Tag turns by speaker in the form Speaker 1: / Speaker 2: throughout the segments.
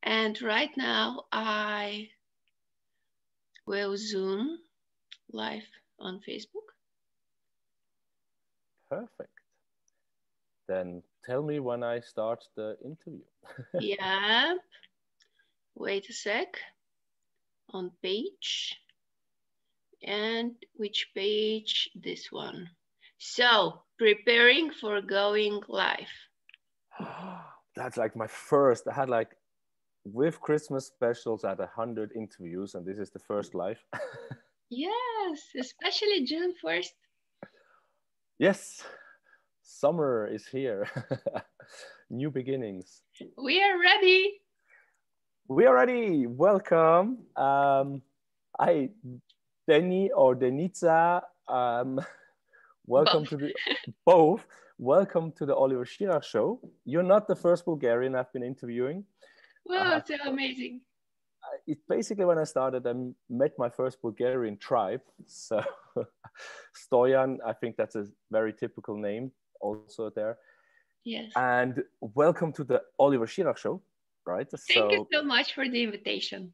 Speaker 1: And right now I will Zoom live on Facebook.
Speaker 2: Perfect. Then tell me when I start the interview.
Speaker 1: Yeah, wait a sec. On page. And which page? This one. So, preparing for going live.
Speaker 2: That's like my first. I had like with Christmas specials at 100 interviews, and this is the first live.
Speaker 1: Yes, especially June 1st.
Speaker 2: Yes, summer is here. New beginnings.
Speaker 1: We are ready.
Speaker 2: We are ready. Welcome. I, Deni or Denica. Welcome
Speaker 1: Both.
Speaker 2: to the both. Welcome to the Oliver Schirach show. You're not the first Bulgarian I've been interviewing. I
Speaker 1: Wow,
Speaker 2: have.
Speaker 1: so amazing.
Speaker 2: It's basically when I started, I met my first Bulgarian tribe. So Stoyan, I think that's a very typical name also there.
Speaker 1: Yes.
Speaker 2: And welcome to the Oliver Schirach show, right?
Speaker 1: Thank you
Speaker 2: So
Speaker 1: so much for the invitation.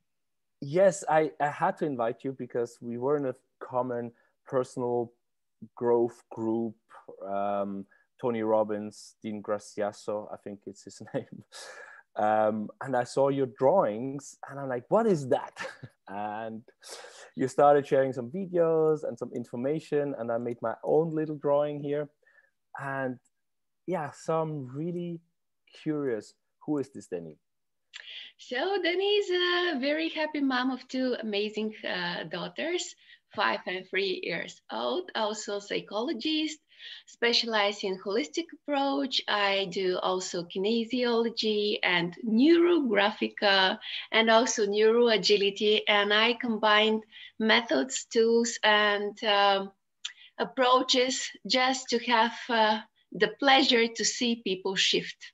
Speaker 2: yes, I had to invite you because we were in a common personal growth group. Tony Robbins, Dean Graciaso, I think it's his name. And I saw your drawings and I'm like, what is that? And you started sharing some videos and some information, and I made my own little drawing here. And yeah, so I'm really curious, who is this Deni?
Speaker 1: So Deni is a very happy mom of two amazing daughters, 5 and 3 years old, also psychologist, specialized in holistic approach. I do also kinesiology and neurographica and also neuroagility. And I combined methods, tools, and approaches just to have the pleasure to see people shift.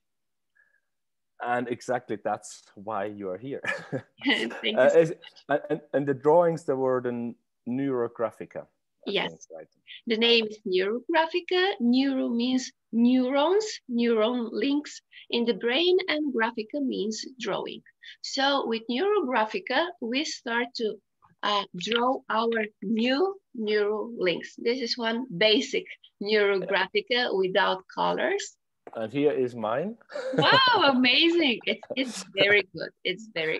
Speaker 2: And exactly that's why you are here.
Speaker 1: Thank you.
Speaker 2: And the drawings, they were the Neurographica, I think,
Speaker 1: Yes.
Speaker 2: right?
Speaker 1: The name is Neurographica. Neuro means neurons, neuron links in the brain, and graphica means drawing. So with Neurographica, we start to draw our new neural links. This is one basic Neurographica without colors.
Speaker 2: And here is mine.
Speaker 1: Wow, amazing. It's very good. It's very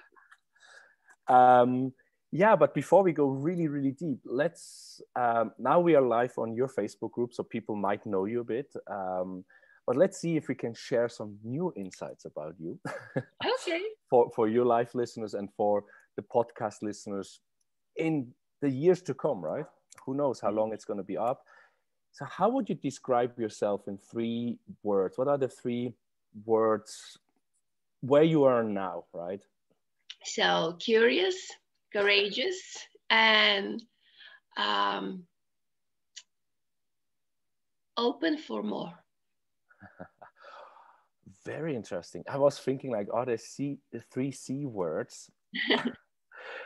Speaker 2: um, yeah, but before we go really, really deep, let's now we are live on your Facebook group, so people might know you a bit. But let's see if we can share some new insights about you
Speaker 1: okay.
Speaker 2: for your live listeners and for the podcast listeners in the years to come, right? Who knows how long it's going to be up. So how would you describe yourself in 3 words? What are the 3 words where you are now, right?
Speaker 1: So curious, courageous, and um, open for more.
Speaker 2: Very interesting. I was thinking like, are there 3 C words?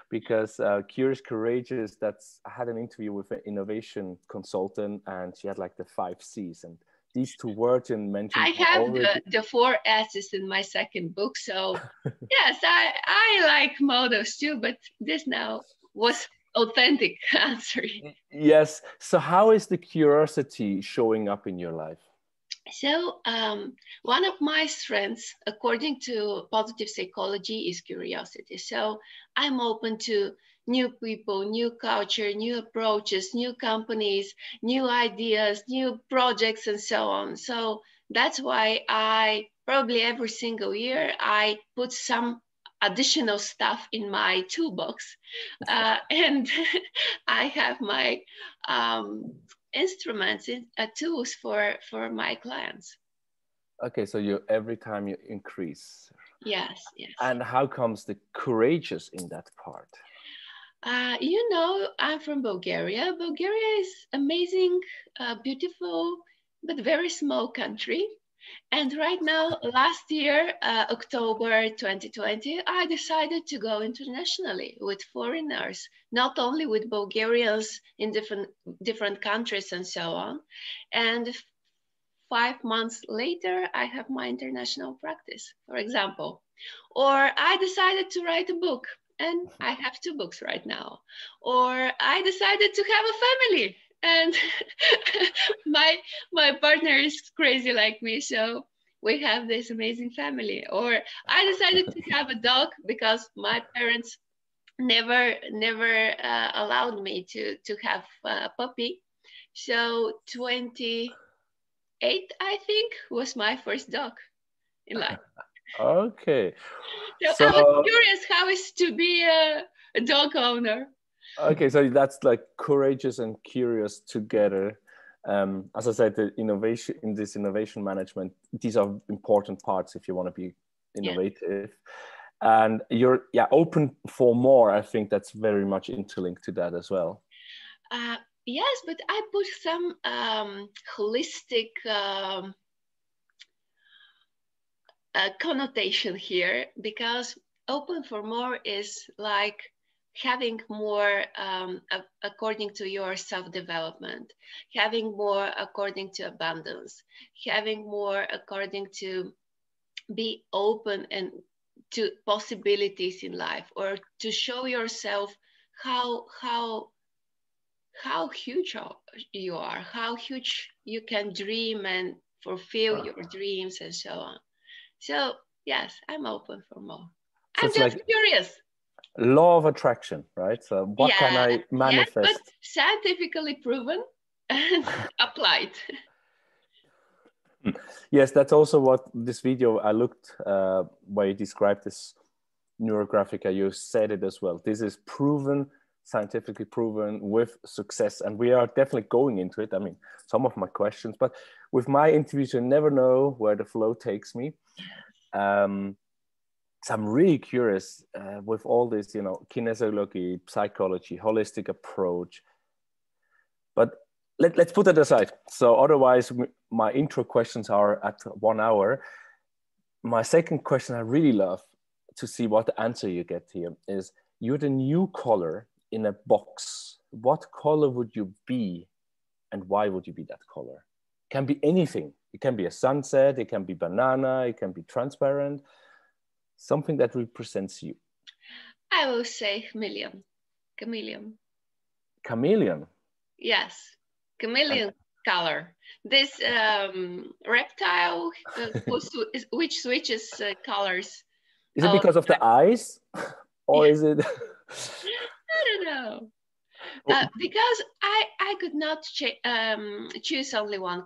Speaker 2: Because curious, courageous, that's, I had an interview with an innovation consultant and she had like the 5 Cs, and these 2 words you
Speaker 1: I
Speaker 2: mentioned are
Speaker 1: have
Speaker 2: already.
Speaker 1: the 4 S's in my second book. So yes, I like models too, but this now was authentic answer.
Speaker 2: Yes. So how is the curiosity showing up in your life?
Speaker 1: So one of my strengths, according to positive psychology, is curiosity. So I'm open to new people, new culture, new approaches, new companies, new ideas, new projects, and so on. So that's why I probably every single year I put some additional stuff in my toolbox, and I have my instruments, tools for my clients.
Speaker 2: Okay, so you every time you increase.
Speaker 1: Yes, yes.
Speaker 2: And how comes the courageous in that part?
Speaker 1: I'm from Bulgaria. Bulgaria is amazing, beautiful, but very small country. And right now, last year, October 2020, I decided to go internationally with foreigners, not only with Bulgarians in different countries and so on. And 5 months later, I have my international practice, for example. Or I decided to write a book and I have 2 books right now. Or I decided to have a family and my partner is crazy like me, so we have this amazing family. Or I decided to have a dog because my parents never allowed me to have a puppy. So 28, I think, was my first dog in life.
Speaker 2: Okay.
Speaker 1: So I was
Speaker 2: So
Speaker 1: curious how is to be a dog owner.
Speaker 2: okay, so that's like courageous and curious together. As I said, the innovation in this innovation management, these are important parts if you want to be
Speaker 1: Yeah.
Speaker 2: innovative. And you're open for more. I think that's very much interlinked to that as well.
Speaker 1: Yes, but I put some holistic connotation here, because open for more is like having more according to your self-development, having more according to abundance, having more according to be open and to possibilities in life, or to show yourself how huge you are, how huge you can dream and fulfill your dreams and so on. So yes, I'm open for more.
Speaker 2: So
Speaker 1: I'm
Speaker 2: it's
Speaker 1: just
Speaker 2: like
Speaker 1: curious.
Speaker 2: law of attraction, right? So what can
Speaker 1: Yeah,
Speaker 2: I
Speaker 1: yes, but
Speaker 2: manifest?
Speaker 1: scientifically proven and applied.
Speaker 2: Yes, that's also what this video I looked where you described this Neurographica. You said it as well. This is proven, scientifically proven with success, and we are definitely going into it. I mean, some of my questions, but with my interviews, you never know where the flow takes me. So I'm really curious with all this, kinesiology, psychology, holistic approach. But let's put that aside. So otherwise, my intro questions are at 1 hour. My second question I really love to see what answer you get here is, you're the new color in a box. What color would you be, and why would you be that color? It can be anything. It can be a sunset, it can be banana, it can be transparent, something that represents you.
Speaker 1: I will say chameleon. Chameleon.
Speaker 2: Chameleon.
Speaker 1: Yes, chameleon color. This reptile which switches colors.
Speaker 2: Is it because of the eyes, or is it?
Speaker 1: I don't know. Because I could not choose only one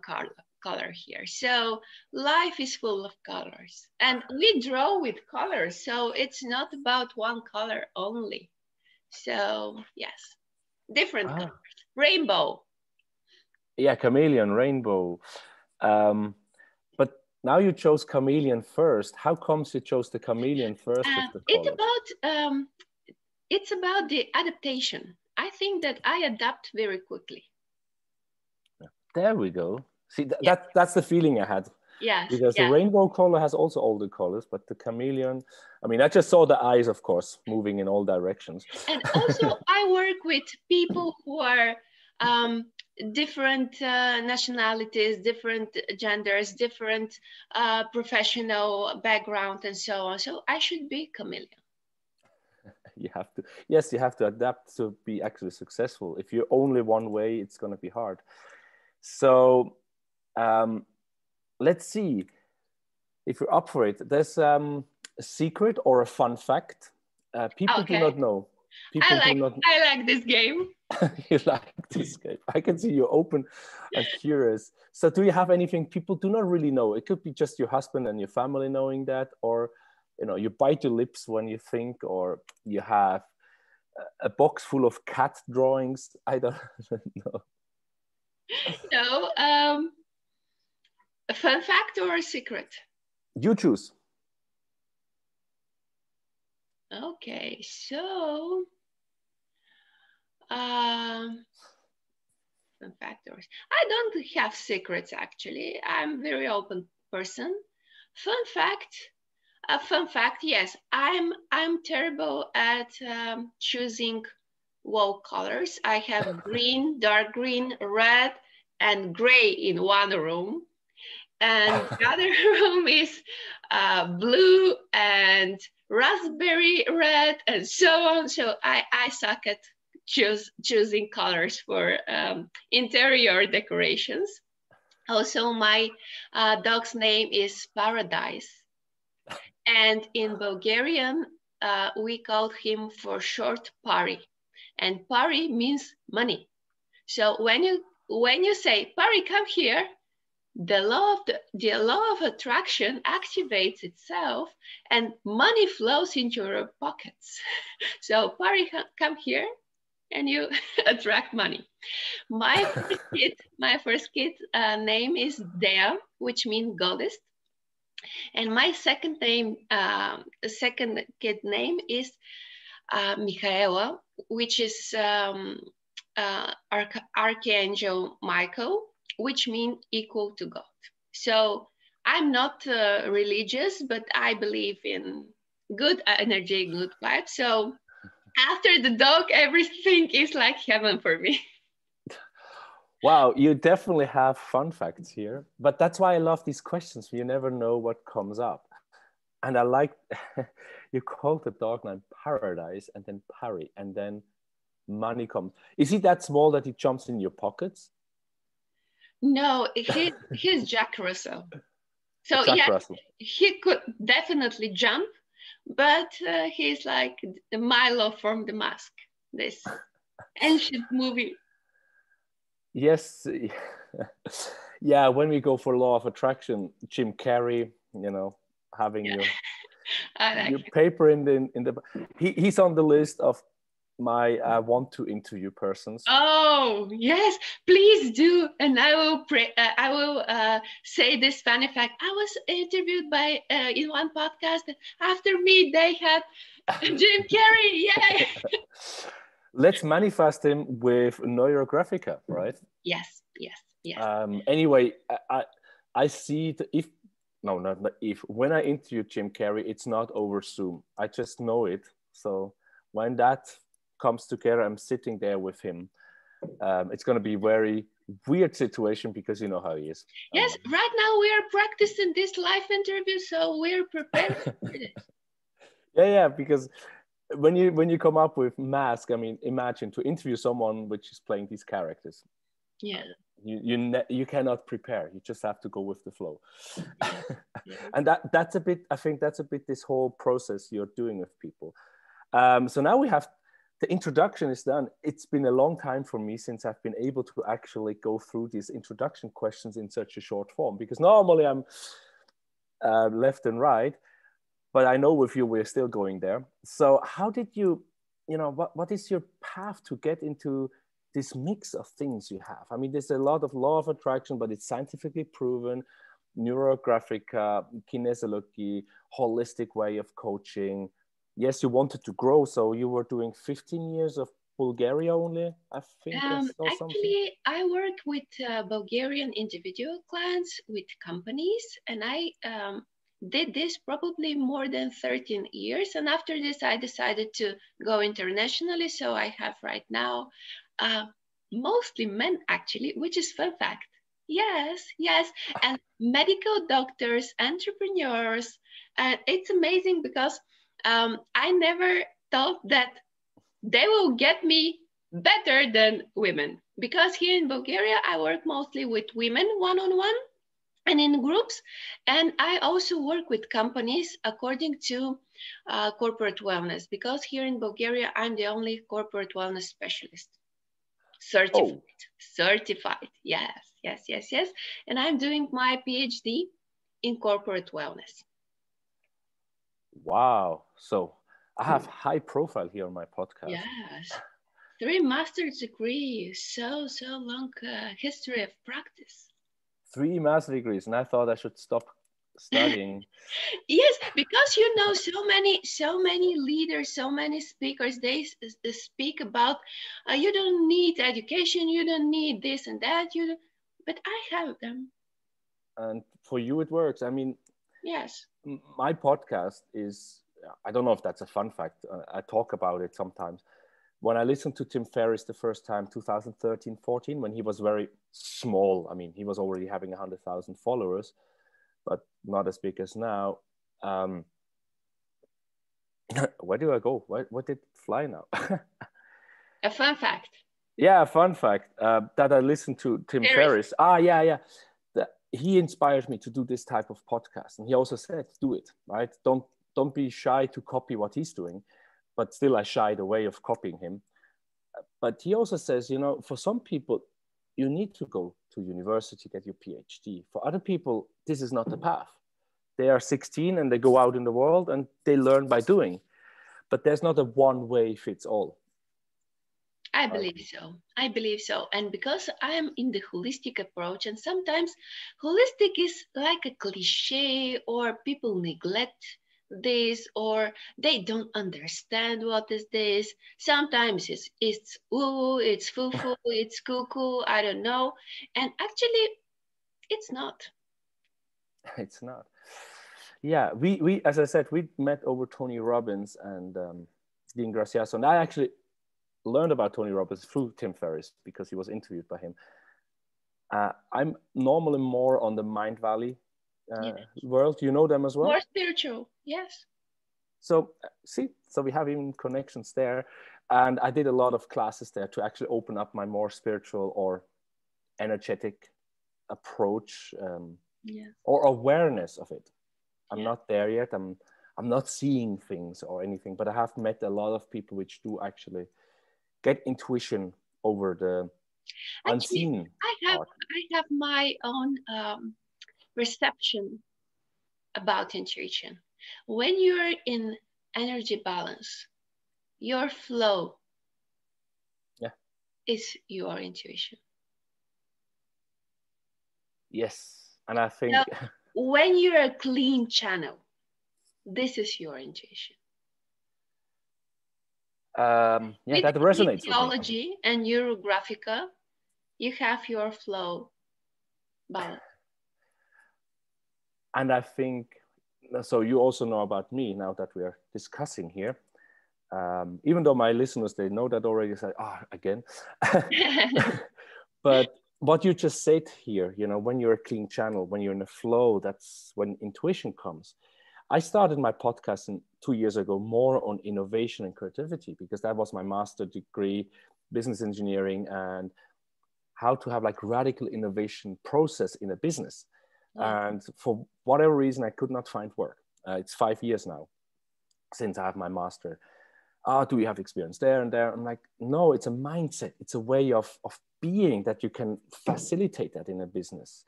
Speaker 1: color here. So life is full of colors, and we draw with colors. So it's not about one color only. So yes, different colors. Rainbow.
Speaker 2: Yeah, chameleon, rainbow. But now you chose chameleon first. How comes you chose the chameleon first with the colors?
Speaker 1: It's about the adaptation. I think that I adapt very quickly.
Speaker 2: There we go. See, that's the feeling I had.
Speaker 1: Yes.
Speaker 2: Because the rainbow color has also all the colors, but the chameleon, I mean, I just saw the eyes, of course, moving in all directions.
Speaker 1: And also I work with people who are different nationalities, different genders, different professional background and so on. So I should be chameleon.
Speaker 2: You have to adapt to be actually successful. If you're only one way, it's going to be hard. So let's see if you're up for it. There's a secret or a fun fact people do not know.
Speaker 1: I like this game.
Speaker 2: You like this game. I can see you're open and curious. So do you have anything people do not really know? It could be just your husband and your family knowing that, or you bite your lips when you think, or you have a box full of cat drawings. I don't know.
Speaker 1: No, a fun fact or a secret?
Speaker 2: You choose.
Speaker 1: Okay, so fun factors. I don't have secrets actually. I'm a very open person. Fun fact, yes, I'm terrible at choosing wall colors. I have green, dark green, red, and gray in one room. And the other room is blue and raspberry red and so on. So I suck at choosing colors for interior decorations. Also, my dog's name is Paradise. And in Bulgarian, we called him for short Pari. And Pari means money. So when you say, Pari, come here, the law of attraction activates itself and money flows into your pockets. So Pari, come here and you attract money. My first kid name is Dea, which means goddess. And my second kid name is Michaela, which is Archangel Michael, which means equal to God. So I'm not religious, but I believe in good energy, good vibes. So after the dog, everything is like heaven for me.
Speaker 2: Wow, you definitely have fun facts here. But that's why I love these questions. You never know what comes up. And I like, you called the dog name Paradise and then Pari and then money comes. Is he that small that he jumps in your pockets?
Speaker 1: No, he's Jack Russell. So
Speaker 2: Jack
Speaker 1: yeah,
Speaker 2: Russell.
Speaker 1: he could definitely jump, but he's like Milo from The Mask, this ancient movie.
Speaker 2: Yes. Yeah, when we go for law of attraction, Jim Carrey, having your paper in the he's on the list of my want to interview persons.
Speaker 1: Oh yes, please do, and I will say this funny fact. I was interviewed by in one podcast. After me, they had Jim Carrey. Yay!
Speaker 2: Let's manifest him with Neurographica, right?
Speaker 1: Yes, yes, yes.
Speaker 2: Anyway, I see it if no, not if when I interview Jim Carrey, it's not over Zoom. I just know it. So when that comes together, I'm sitting there with him. It's going to be a very weird situation because you know how he is.
Speaker 1: Yes, right now we are practicing this live interview, so we're prepared for this.
Speaker 2: Yeah, because when you come up with mask, I mean, imagine to interview someone which is playing these characters.
Speaker 1: Yeah.
Speaker 2: You cannot prepare. You just have to go with the flow.
Speaker 1: Yeah.
Speaker 2: And that's a bit. I think that's a bit this whole process you're doing with people. So now we have the introduction is done. It's been a long time for me since I've been able to actually go through these introduction questions in such a short form, because normally I'm left and right, but I know with you, we're still going there. So how did you, what is your path to get into this mix of things you have? I mean, there's a lot of law of attraction, but it's scientifically proven, Neurographica, kinesiology, holistic way of coaching. Yes, you wanted to grow, so you were doing 15 years of Bulgaria only, I think.
Speaker 1: Actually, I work with Bulgarian individual clients with companies, and I did this probably more than 13 years. And after this, I decided to go internationally. So I have right now mostly men, actually, which is fun fact. Yes, yes. And medical doctors, entrepreneurs. And it's amazing because I never thought that they will get me better than women. Because here in Bulgaria, I work mostly with women one-on-one and in groups. And I also work with companies according to corporate wellness, because here in Bulgaria, I'm the only corporate wellness specialist. Certified. Yes. And I'm doing my PhD in corporate wellness.
Speaker 2: Wow. So I have high profile here on my podcast.
Speaker 1: Yes. 3 master's degrees, so long history of practice.
Speaker 2: 3 master degrees, and I thought I should stop studying.
Speaker 1: Yes, because so many leaders, so many speakers, they speak about you don't need education, you don't need this and that, but I have them.
Speaker 2: And for you, it works. I mean,
Speaker 1: yes.
Speaker 2: My podcast is, I don't know if that's a fun fact. I talk about it sometimes. when I listened to Tim Ferriss the first time, 2013, 14, when he was very small, I mean, he was already having 100,000 followers, but not as big as now. Where do I go? What did fly now?
Speaker 1: A fun fact.
Speaker 2: Yeah, fun fact that I listened to Tim Ferriss. Yeah. He inspired me to do this type of podcast. And he also said, do it, right? Don't be shy to copy what he's doing. But still I shied away of copying him. But he also says, you know, for some people, you need to go to university, get your PhD. For other people, this is not the path. They are 16 and they go out in the world and they learn by doing. But there's not a one way fits all.
Speaker 1: I believe so. I believe so. And because I am in the holistic approach, and sometimes holistic is like a cliche, or people neglect this, or they don't understand what is this. Sometimes it's ooh, it's foo-foo, it's cuckoo, I don't know. And actually, it's not.
Speaker 2: It's not. Yeah, we as I said, we met over Tony Robbins and Dean Graciaso. And I actually learned about Tony Robbins through Tim Ferriss because he was interviewed by him. I'm normally more on the Mind Valley world. You know them as well?
Speaker 1: More spiritual, yes.
Speaker 2: So we have even connections there. And I did a lot of classes there to actually open up my more spiritual or energetic approach or awareness of it. I'm not there yet. I'm not seeing things or anything, but I have met a lot of people which do actually get intuition over the unseen part.
Speaker 1: I have my own perception about intuition. When you're in energy balance, your flow is your intuition.
Speaker 2: Yes. And I think
Speaker 1: when you're a clean channel, this is your intuition.
Speaker 2: That resonates with
Speaker 1: theology and Neurographica, you have your flow balance.
Speaker 2: And I think, so you also know about me now that we are discussing here, even though my listeners, they know that already, say, again. But what you just said here, you know, when you're a clean channel, when you're in a flow, that's when intuition comes. I started my podcast 2 years ago more on innovation and creativity because that was my master degree, business engineering, and how to have like radical innovation process in a business. And for whatever reason, I could not find work. It's 5 years now since I have my master. Do we have experience there and there? I'm like, no, it's a mindset. It's a way of being that you can facilitate that in a business.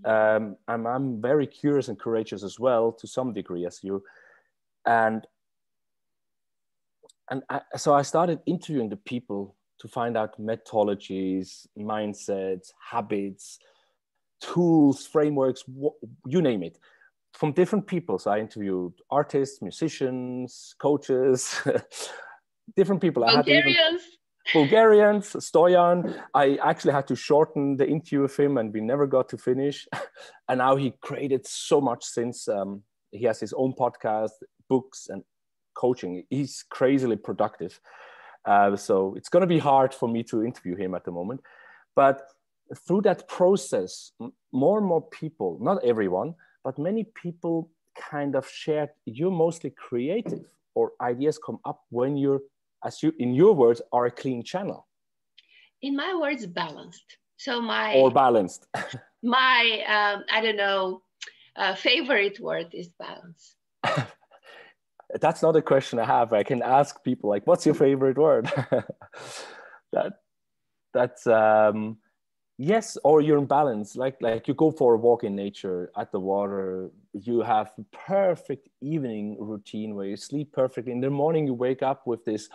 Speaker 2: I'm very curious and courageous as well, to some degree, as you. So I started interviewing the people to find out methodologies, mindsets, habits, tools, frameworks, you name it, from different people. So I interviewed artists, musicians, coaches, different people. Bulgarians, Stoyan. I actually had to shorten the interview with him and we never got to finish. And now he created so much since he has his own podcast, books and coaching. He's crazily productive. So it's going to be hard for me to interview him at the moment. But through that process, more and more people, not everyone, but many people kind of shared, you're mostly creative or ideas come up when you're, as you, in your words, are a clean channel.
Speaker 1: In my words, balanced. So
Speaker 2: balanced.
Speaker 1: My, I don't know, favorite word is balance.
Speaker 2: That's not a question I have. I can ask people like, what's your favorite word? That's yes, or you're in balance. Like you go for a walk in nature at the water. You have a perfect evening routine where you sleep perfectly. In the morning, you wake up with this,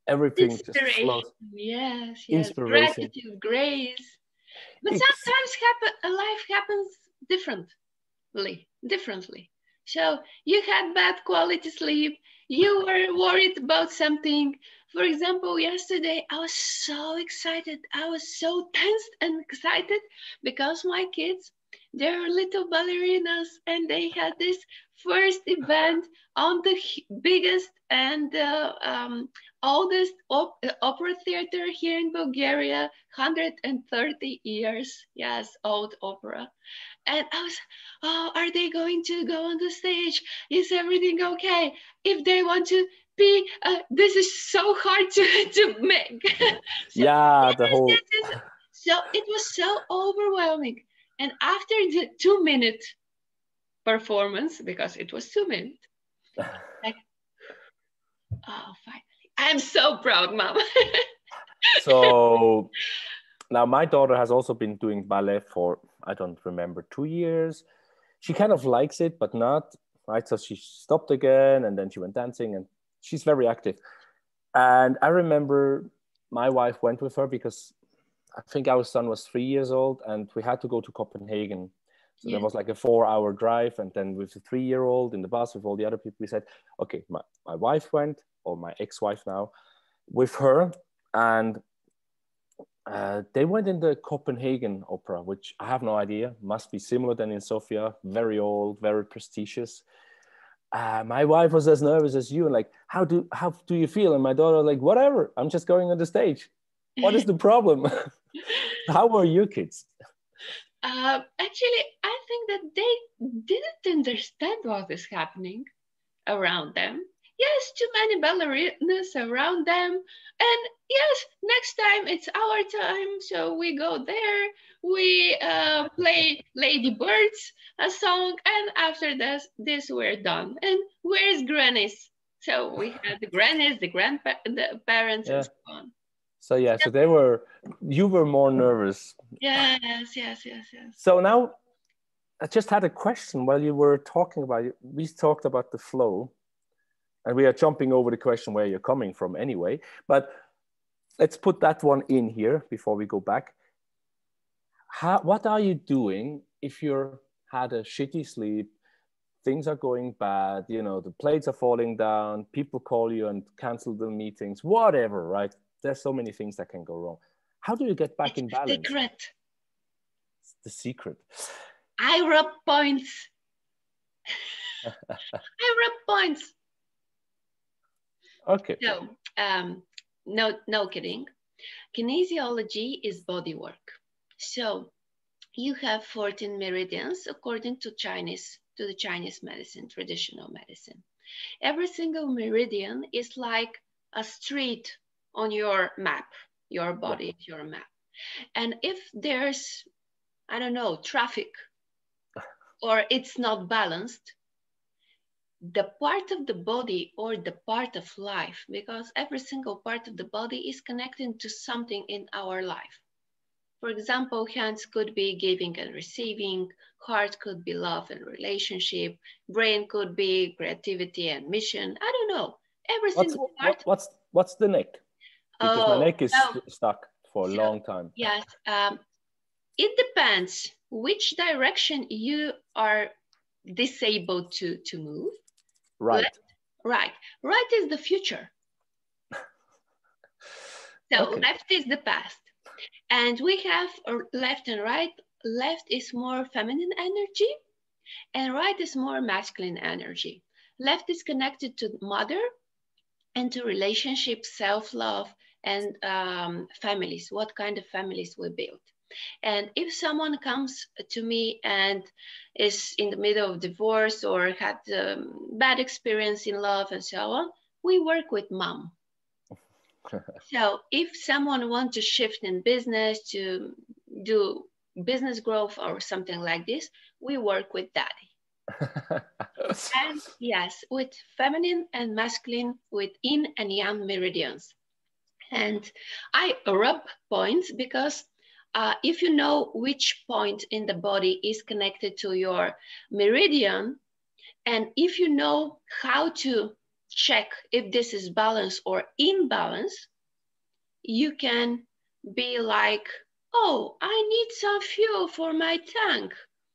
Speaker 2: everything just flows.
Speaker 1: Yes.
Speaker 2: Inspiration.
Speaker 1: Gratitude, grace. But sometimes life happens differently. So you had bad quality sleep. You were worried about something. For example, yesterday I was so excited. I was so tensed and excited because my kids, they're little ballerinas and they had this first event on the biggest and oldest opera theater here in Bulgaria, 130 years, yes, old opera. And I was, oh, are they going to go on the stage? Is everything okay? If they want to be, this is so hard to make. So,
Speaker 2: Yeah, the
Speaker 1: yes,
Speaker 2: whole.
Speaker 1: yes, yes. So it was so overwhelming. And after the 2 minute performance, because it was 2 minutes, like, oh, finally. I'm so proud, Mom.
Speaker 2: So now my daughter has also been doing ballet for, I don't remember, 2 years. She kind of likes it, but not, right? So she stopped again and then she went dancing and she's very active. And I remember my wife went with her because I think our son was 3 years old and we had to go to Copenhagen. So there was like a 4-hour drive. And then with the 3-year-old in the bus with all the other people, we said, okay, my wife went, or my ex-wife now, with her. And they went in the Copenhagen opera, which I have no idea, must be similar than in Sofia, very old, very prestigious. My wife was as nervous as you, and like, how do you feel? And my daughter like, whatever, I'm just going on the stage. What is the problem? How were your kids?
Speaker 1: Actually, I think that they didn't understand what is happening around them. Yes, too many ballerinas around them. And yes, next time it's our time. So we go there, we play Lady Birds a song, and after this we're done. And where's grannies? So we had the grannies, the grandparents,
Speaker 2: Yeah.
Speaker 1: and so on.
Speaker 2: So yeah, so you were more nervous.
Speaker 1: Yes.
Speaker 2: So now I just had a question while you were talking about it. We talked about the flow. And we are jumping over the question where you're coming from anyway. But let's put that one in here before we go back. What are you doing if you had a shitty sleep, things are going bad, the plates are falling down, people call you and cancel the meetings, whatever, right? There's so many things that can go wrong. How do you get back in balance?
Speaker 1: Secret.
Speaker 2: It's the secret.
Speaker 1: I rub points. I rub points.
Speaker 2: Okay.
Speaker 1: So, no kidding. Kinesiology is body work. So you have 14 meridians according to the Chinese medicine, traditional medicine. Every single meridian is like a street on your map. Your body is your map. And if there's, I don't know, traffic or it's not balanced, the part of the body or the part of life, because every single part of the body is connected to something in our life. For example, hands could be giving and receiving, heart could be love and relationship, brain could be creativity and mission. I don't know. Every single part.
Speaker 2: What's the neck? Because my neck is stuck for a long time.
Speaker 1: Yes. It depends which direction you are disabled to move.
Speaker 2: Right.
Speaker 1: Right is the future. So okay. Left is the past. And we have left and right. Left is more feminine energy and right is more masculine energy. Left is connected to mother and to relationships, self-love, and families, what kind of families we build. And if someone comes to me and is in the middle of divorce or had bad experience in love and so on, we work with mom. So if someone wants to shift in business, to do business growth or something like this, we work with daddy. And yes, with feminine and masculine, with yin and yang meridians. And I rub points because if you know which point in the body is connected to your meridian, and if you know how to check if this is balance or imbalance, you can be like, oh, I need some fuel for my tank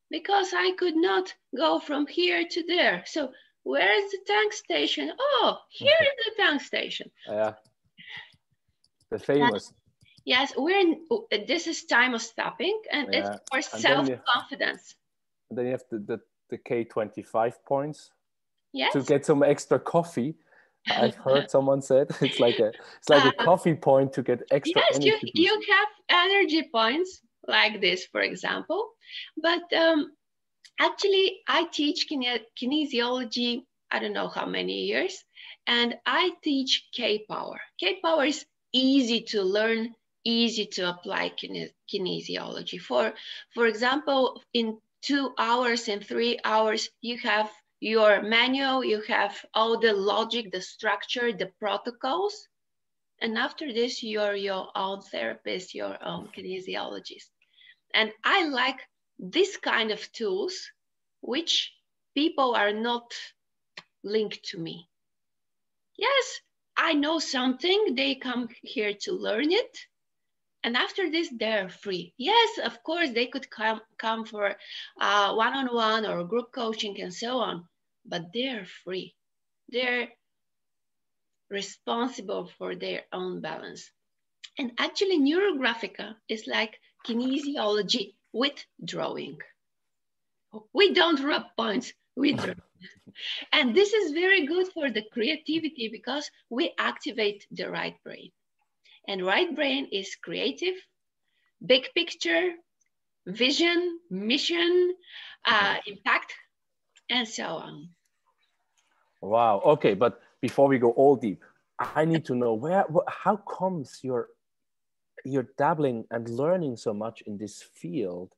Speaker 1: because I could not go from here to there. So where is the tank station? Oh, here is the tank station.
Speaker 2: Yeah, the famous.
Speaker 1: Yes, this is time of stopping, and it's for self-confidence.
Speaker 2: Then you have the the K25 points
Speaker 1: Yes.
Speaker 2: to get some extra coffee. I've heard someone said it's like a coffee point to get extra
Speaker 1: yes,
Speaker 2: energy.
Speaker 1: you have energy points like this, for example. But actually, I teach kinesiology, I don't know how many years, and I teach K-Power. K-Power is easy to learn, easy to apply kinesiology. For example, in 2 hours and 3 hours, you have your manual, you have all the logic, the structure, the protocols. And after this, you're your own therapist, your own kinesiologist. And I like this kind of tools, which people are not linked to me. Yes, I know something, they come here to learn it. And after this, they're free. Yes, of course, they could come for one-on-one or group coaching and so on, but they're free. They're responsible for their own balance. And actually, Neurographica is like kinesiology with drawing. We don't rub points, we draw. And this is very good for the creativity because we activate the right brain. And right brain is creative, big picture, vision, mission, impact, and so on.
Speaker 2: Wow. Okay, but before we go all deep, I need to know how comes you're dabbling and learning so much in this field.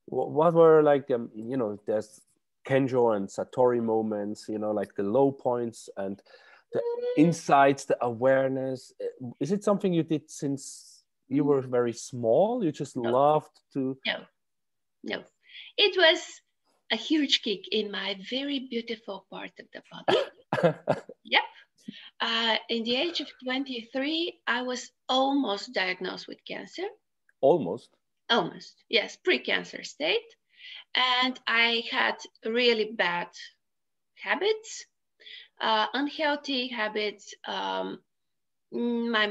Speaker 2: What were like there's Kenjo and Satori moments, like the low points and the insights, the awareness. Is it something you did since you were very small? You just loved to?
Speaker 1: No. It was a huge kick in my very beautiful part of the body. Yep. In the age of 23, I was almost diagnosed with cancer.
Speaker 2: Almost?
Speaker 1: Almost, yes, pre-cancer state. And I had really bad habits, unhealthy habits. My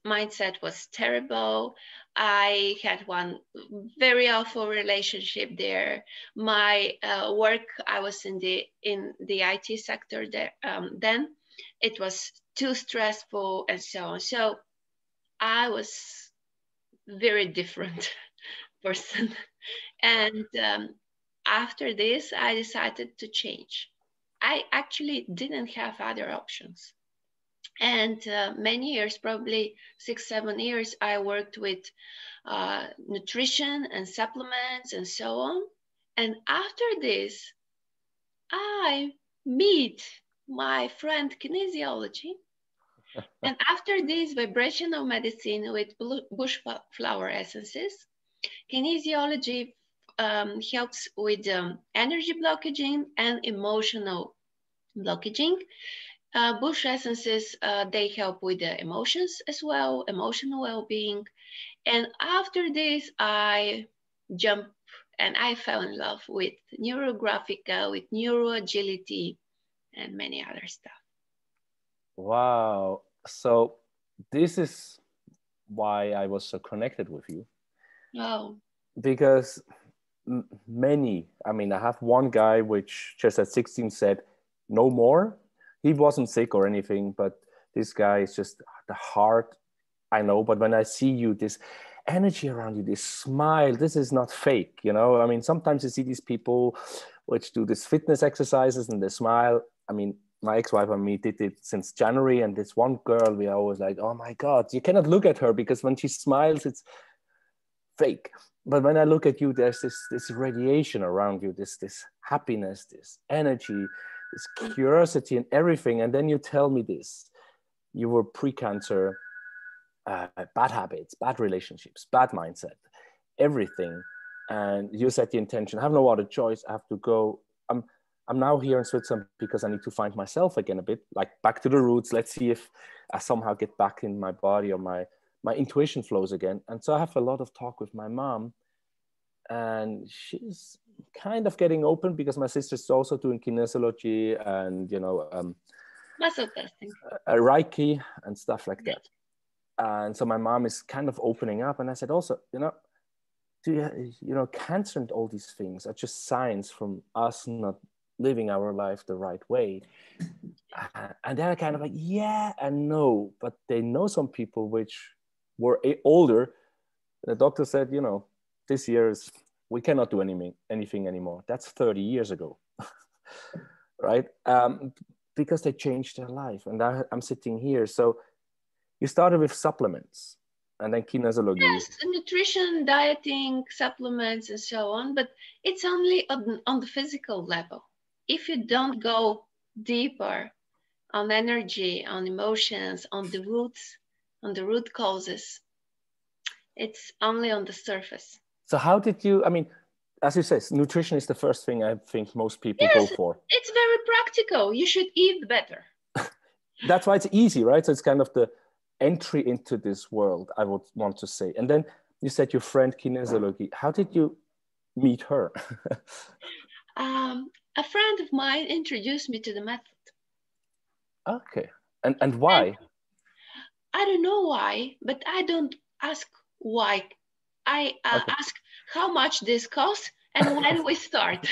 Speaker 1: mindset was terrible. I had one very awful relationship there. My work, I was in the IT sector there. Then it was too stressful and so on. So I was very different person. And after this, I decided to change. I actually didn't have other options. And many years, probably 6, 7 years, I worked with nutrition and supplements and so on. And after this, I meet my friend kinesiology. And after this, vibrational medicine with bush flower essences, kinesiology helps with energy blockaging and emotional blockaging. Bush essences, they help with the emotions as well, emotional well-being. And after this, I jumped and I fell in love with Neurographica, with neuroagility, and many other stuff.
Speaker 2: Wow. So this is why I was so connected with you.
Speaker 1: Oh.
Speaker 2: Because I have one guy which just at 16 said, no more. He wasn't sick or anything, but this guy is just the heart. I know, but when I see you, this energy around you, this smile, this is not fake, sometimes you see these people which do this fitness exercises and they smile. My ex-wife and me did it since January, and this one girl, we are always like, oh my God, you cannot look at her because when she smiles, it's fake. But when I look at you, there's this radiation around you, this happiness, this energy, this curiosity and everything. And then you tell me this, you were pre-cancer, bad habits, bad relationships, bad mindset, everything. And you set the intention, I have no other choice, I have to go. I'm now here in Switzerland because I need to find myself again a bit, like back to the roots. Let's see if I somehow get back in my body or my intuition flows again. And so I have a lot of talk with my mom, and she's kind of getting open because my sister's also doing kinesiology and,
Speaker 1: muscle testing,
Speaker 2: Reiki and stuff like that. And so my mom is kind of opening up. And I said also, cancer and all these things are just signs from us not living our life the right way. And they're kind of like, yeah and no, but they know some people which were older. The doctor said, this year we cannot do anything anymore. That's 30 years ago, right? Because they changed their life. And I'm sitting here. So you started with supplements and then kinesiology.
Speaker 1: Yes, nutrition, dieting, supplements, and so on. But it's only on the physical level. If you don't go deeper on energy, on emotions, on the roots, on the root causes, it's only on the surface.
Speaker 2: So how did you, as you say, nutrition is the first thing I think most people go for.
Speaker 1: It's very practical. You should eat better.
Speaker 2: That's why it's easy, right? So it's kind of the entry into this world, I would want to say. And then you said your friend kinesiology. How did you meet her?
Speaker 1: A friend of mine introduced me to the method.
Speaker 2: Okay. And why?
Speaker 1: And I don't know why, but I don't ask why. I ask how much this costs and when we start.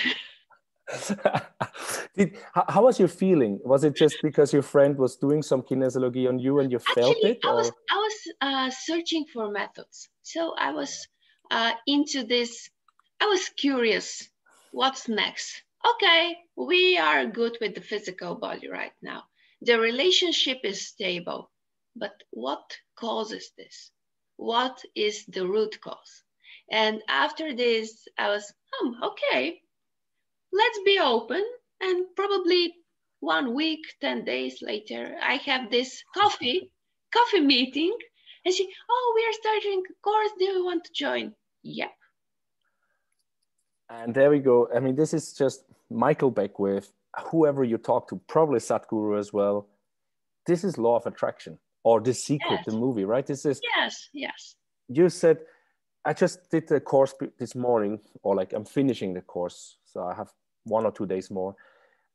Speaker 2: How was your feeling? Was it just because your friend was doing some kinesiology on you and you felt it?
Speaker 1: Or? I was searching for methods. So I was into this. I was curious. What's next? Okay, we are good with the physical body right now. The relationship is stable. But what causes this? What is the root cause? And after this, I was, okay, let's be open. And probably 1 week, 10 days later, I have this coffee meeting. And she, we are starting a course. Do you want to join? Yep.
Speaker 2: And there we go. This is just Michael Beckwith, whoever you talk to, probably Sadhguru as well. This is law of attraction. Or The Secret, yes. The movie, right? This is.
Speaker 1: Yes.
Speaker 2: You said, I just did the course this morning, or I'm finishing the course. So I have 1 or 2 days more.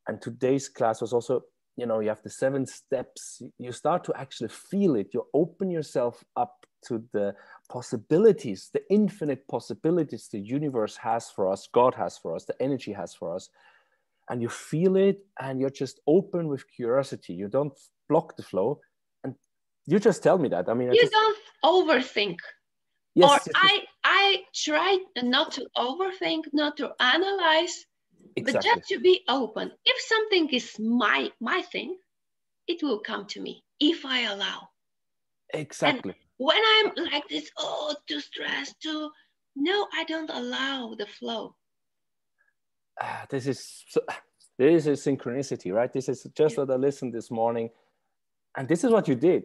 Speaker 2: And today's class was also, you have the 7 steps. You start to actually feel it. You open yourself up to the possibilities, the infinite possibilities the universe has for us, God has for us, the energy has for us. And you feel it and you're just open with curiosity. You don't block the flow. You just tell me that.
Speaker 1: You don't overthink. Yes, or I try not to overthink, not to analyze, exactly. But just to be open. If something is my thing, it will come to me if I allow.
Speaker 2: Exactly.
Speaker 1: And when I'm like this, too stressed, no, I don't allow the flow.
Speaker 2: This is synchronicity, right? This is just what I listened this morning. And this is what you did.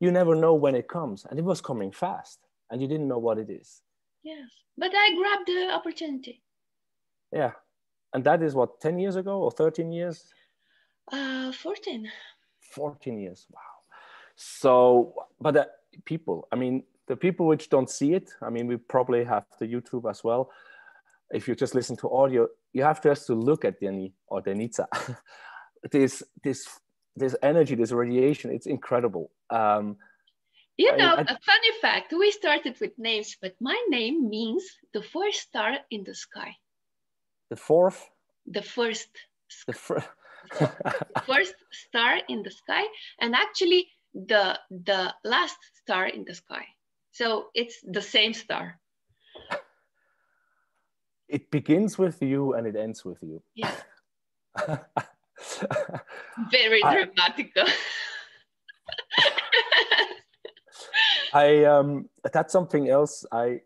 Speaker 2: You never know when it comes. And it was coming fast. And you didn't know what it is.
Speaker 1: Yes. But I grabbed the opportunity.
Speaker 2: Yeah. And that is what, 10 years ago or 13 years?
Speaker 1: 14.
Speaker 2: 14 years. Wow. So, but the people which don't see it, we probably have the YouTube as well. If you just listen to audio, you have just to look at Deni or Denica. This energy, this radiation, it's incredible. A
Speaker 1: funny fact, we started with names, but my name means the first star in the sky.
Speaker 2: The fourth?
Speaker 1: The first. The first star in the sky, and actually the last star in the sky. So it's the same star.
Speaker 2: It begins with you and it ends with you.
Speaker 1: Yeah. Very dramatic.
Speaker 2: That's something else I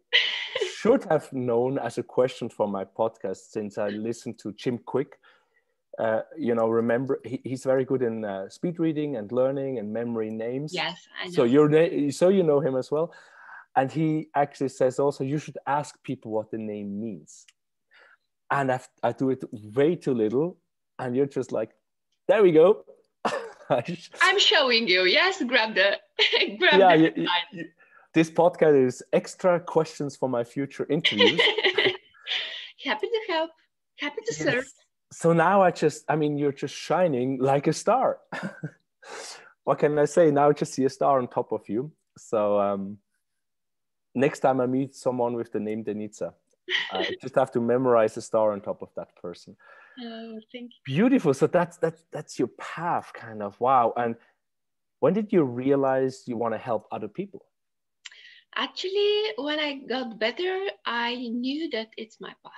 Speaker 2: should have known as a question for my podcast, since I listened to Jim Quick. Remember, he's very good in speed reading and learning and memory names.
Speaker 1: Yes, I know.
Speaker 2: So you know him as well. And he actually says also, you should ask people what the name means. And I do it way too little. And you're just like, there we go.
Speaker 1: I'm showing you. Yes, grab the
Speaker 2: this podcast is extra questions for my future interviews.
Speaker 1: Happy to help. Happy to serve.
Speaker 2: So now you're just shining like a star. What can I say? Now I just see a star on top of you. So next time I meet someone with the name Denica, I just have to memorize a star on top of that person.
Speaker 1: Oh, thank you.
Speaker 2: Beautiful. So that's your path, kind of. Wow. And when did you realize you want to help other people?
Speaker 1: Actually, when I got better, I knew that it's my path.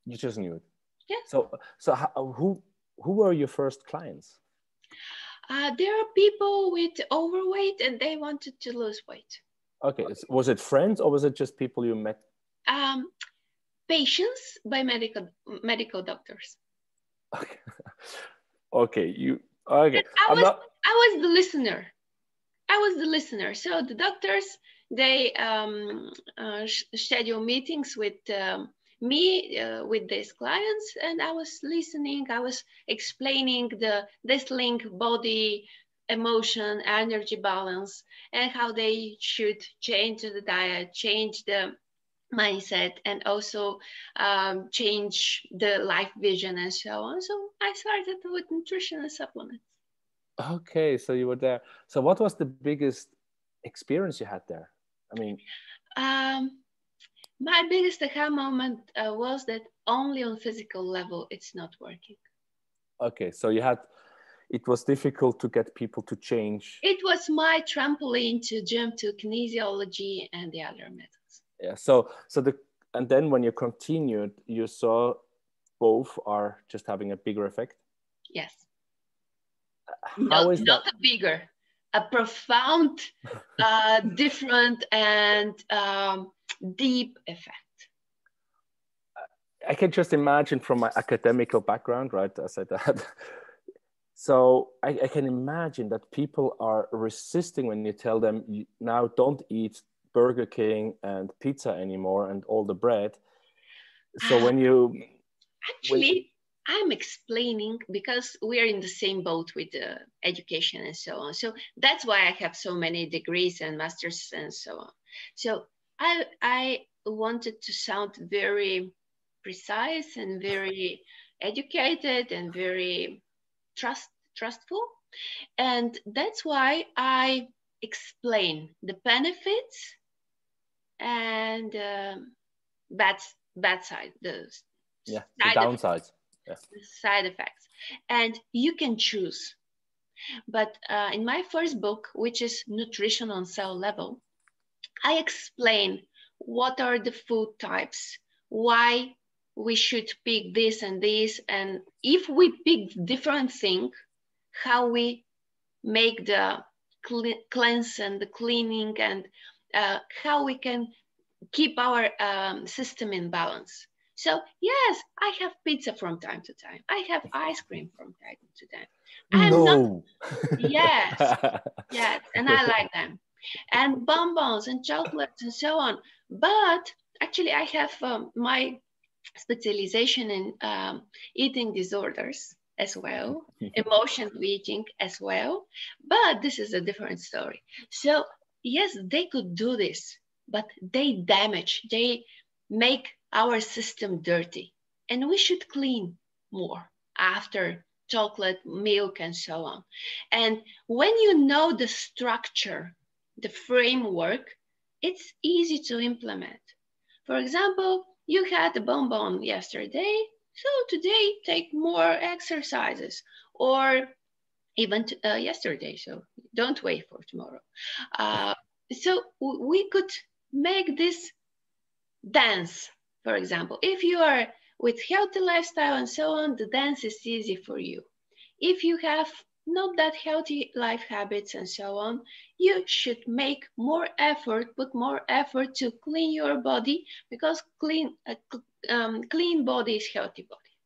Speaker 2: You just knew it.
Speaker 1: Yeah.
Speaker 2: So who were your first clients?
Speaker 1: There are people with overweight and they wanted to lose weight.
Speaker 2: Okay. Was it friends or was it just people you met?
Speaker 1: Patients by medical doctors.
Speaker 2: Okay. Okay. Okay.
Speaker 1: I was the listener. I was the listener. So the doctors, they schedule meetings with me, with these clients, and I was listening. I was explaining this link body, emotion, energy balance, and how they should change the diet, change the mindset, and also change the life vision and so on. So I started with nutrition and supplements.
Speaker 2: Okay, so you were there. So what was the biggest experience you had there? I mean,
Speaker 1: Um, my biggest aha moment was that only on physical level it's not working.
Speaker 2: okay, so it was difficult to get people to change.
Speaker 1: It was my trampoline to jump to kinesiology and the other methods.
Speaker 2: Yeah. And then when you continued, you saw both are just having a bigger effect.
Speaker 1: Yes.
Speaker 2: How is
Speaker 1: Not
Speaker 2: that?
Speaker 1: a bigger, a profound, different, and deep effect.
Speaker 2: I can just imagine from my academical background, right? As I said, so I can imagine that people are resisting when you tell them now don't eat Burger King and pizza anymore and all the bread. So
Speaker 1: Actually, I'm explaining because we are in the same boat with education and so on. So that's why I have so many degrees and masters and so on. So I wanted to sound very precise and very educated and very trustful. And that's why I explain the benefits and bad bad side, the
Speaker 2: the downsides. Yeah.
Speaker 1: side effects, and you can choose. But in my first book, which is Nutrition on Cell Level, I explain what are the food types, why we should pick this and this, and if we pick different thing, how we make the cleanse and the cleaning, and how we can keep our system in balance. So yes, I have pizza from time to time. I have ice cream from time to time. I'm not.
Speaker 2: No.
Speaker 1: Yes, yes, and I like them, and bonbons and chocolates and so on. But actually, I have my specialization in eating disorders as well, emotional eating as well. But this is a different story. So yes, they could do this, but they make our system dirty, and we should clean more after chocolate, milk, and so on. And when you know the structure, the framework, it's easy to implement. For example, you had a bonbon yesterday, so today take more exercises, or even yesterday, so don't wait for tomorrow. So we could make this dance, for example. If you are with healthy lifestyle and so on, the dance is easy for you. If you have not that healthy life habits and so on, you should make more effort, put more effort to clean your body, because clean body is healthy body.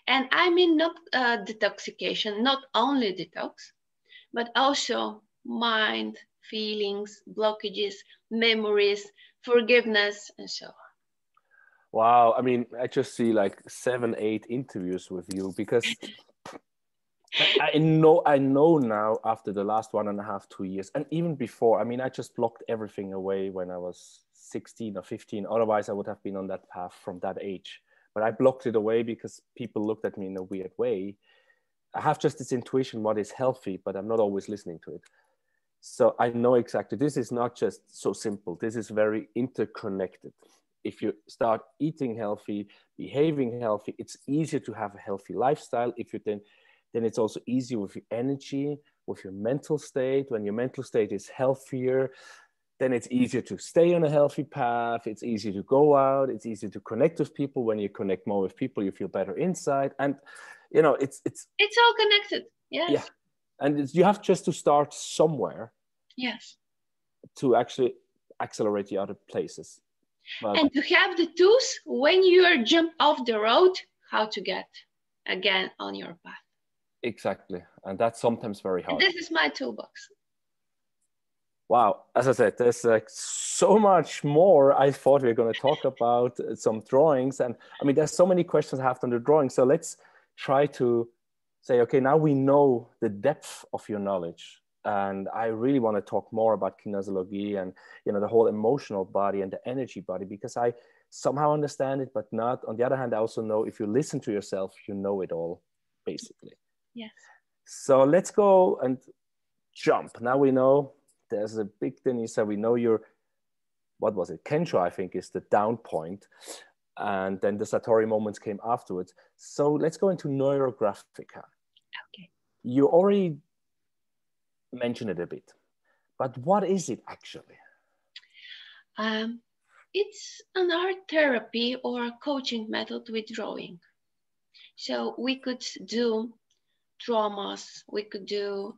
Speaker 1: And I mean not detoxification, not only detox, but also mind, feelings, blockages, memories, forgiveness, and so on.
Speaker 2: Wow. I mean, I just see like 7, 8 interviews with you because I know now after the last 1.5, 2 years, and even before, I mean, I just blocked everything away when I was 16 or 15. Otherwise, I would have been on that path from that age. But I blocked it away because people looked at me in a weird way. I have just this intuition what is healthy, but I'm not always listening to it. So I know exactly, this is not just so simple. This is very interconnected. If you start eating healthy, behaving healthy, it's easier to have a healthy lifestyle. If you then it's also easier with your energy, with your mental state. When your mental state is healthier, then it's easier to stay on a healthy path. It's easier to go out. It's easier to connect with people. When you connect more with people, you feel better inside. And, you know, it's
Speaker 1: all connected. Yes.
Speaker 2: Yeah. And you have just to start somewhere.
Speaker 1: Yes.
Speaker 2: To actually accelerate the other places. But,
Speaker 1: and to have the tools when you are jump off the road, how to get again on your path.
Speaker 2: Exactly. And that's sometimes very hard.
Speaker 1: And this is my toolbox.
Speaker 2: Wow. As I said, there's so much more. I thought we were going to talk about some drawings. And I mean, there's so many questions I have on the drawing. So let's try to say, okay, now we know the depth of your knowledge. And I really want to talk more about kinesiology and, you know, the whole emotional body and the energy body, because I somehow understand it, but not. On the other hand, I also know if you listen to yourself, you know it all, basically.
Speaker 1: Yes.
Speaker 2: So let's go and jump. Now we know there's a big thing. So we know your, what was it? Kensho, I think, is the down point. And then the Satori moments came afterwards. So let's go into Neurographica.
Speaker 1: Okay.
Speaker 2: You already mentioned it a bit, but what is it actually?
Speaker 1: It's an art therapy or coaching method with drawing. So we could do traumas, we could do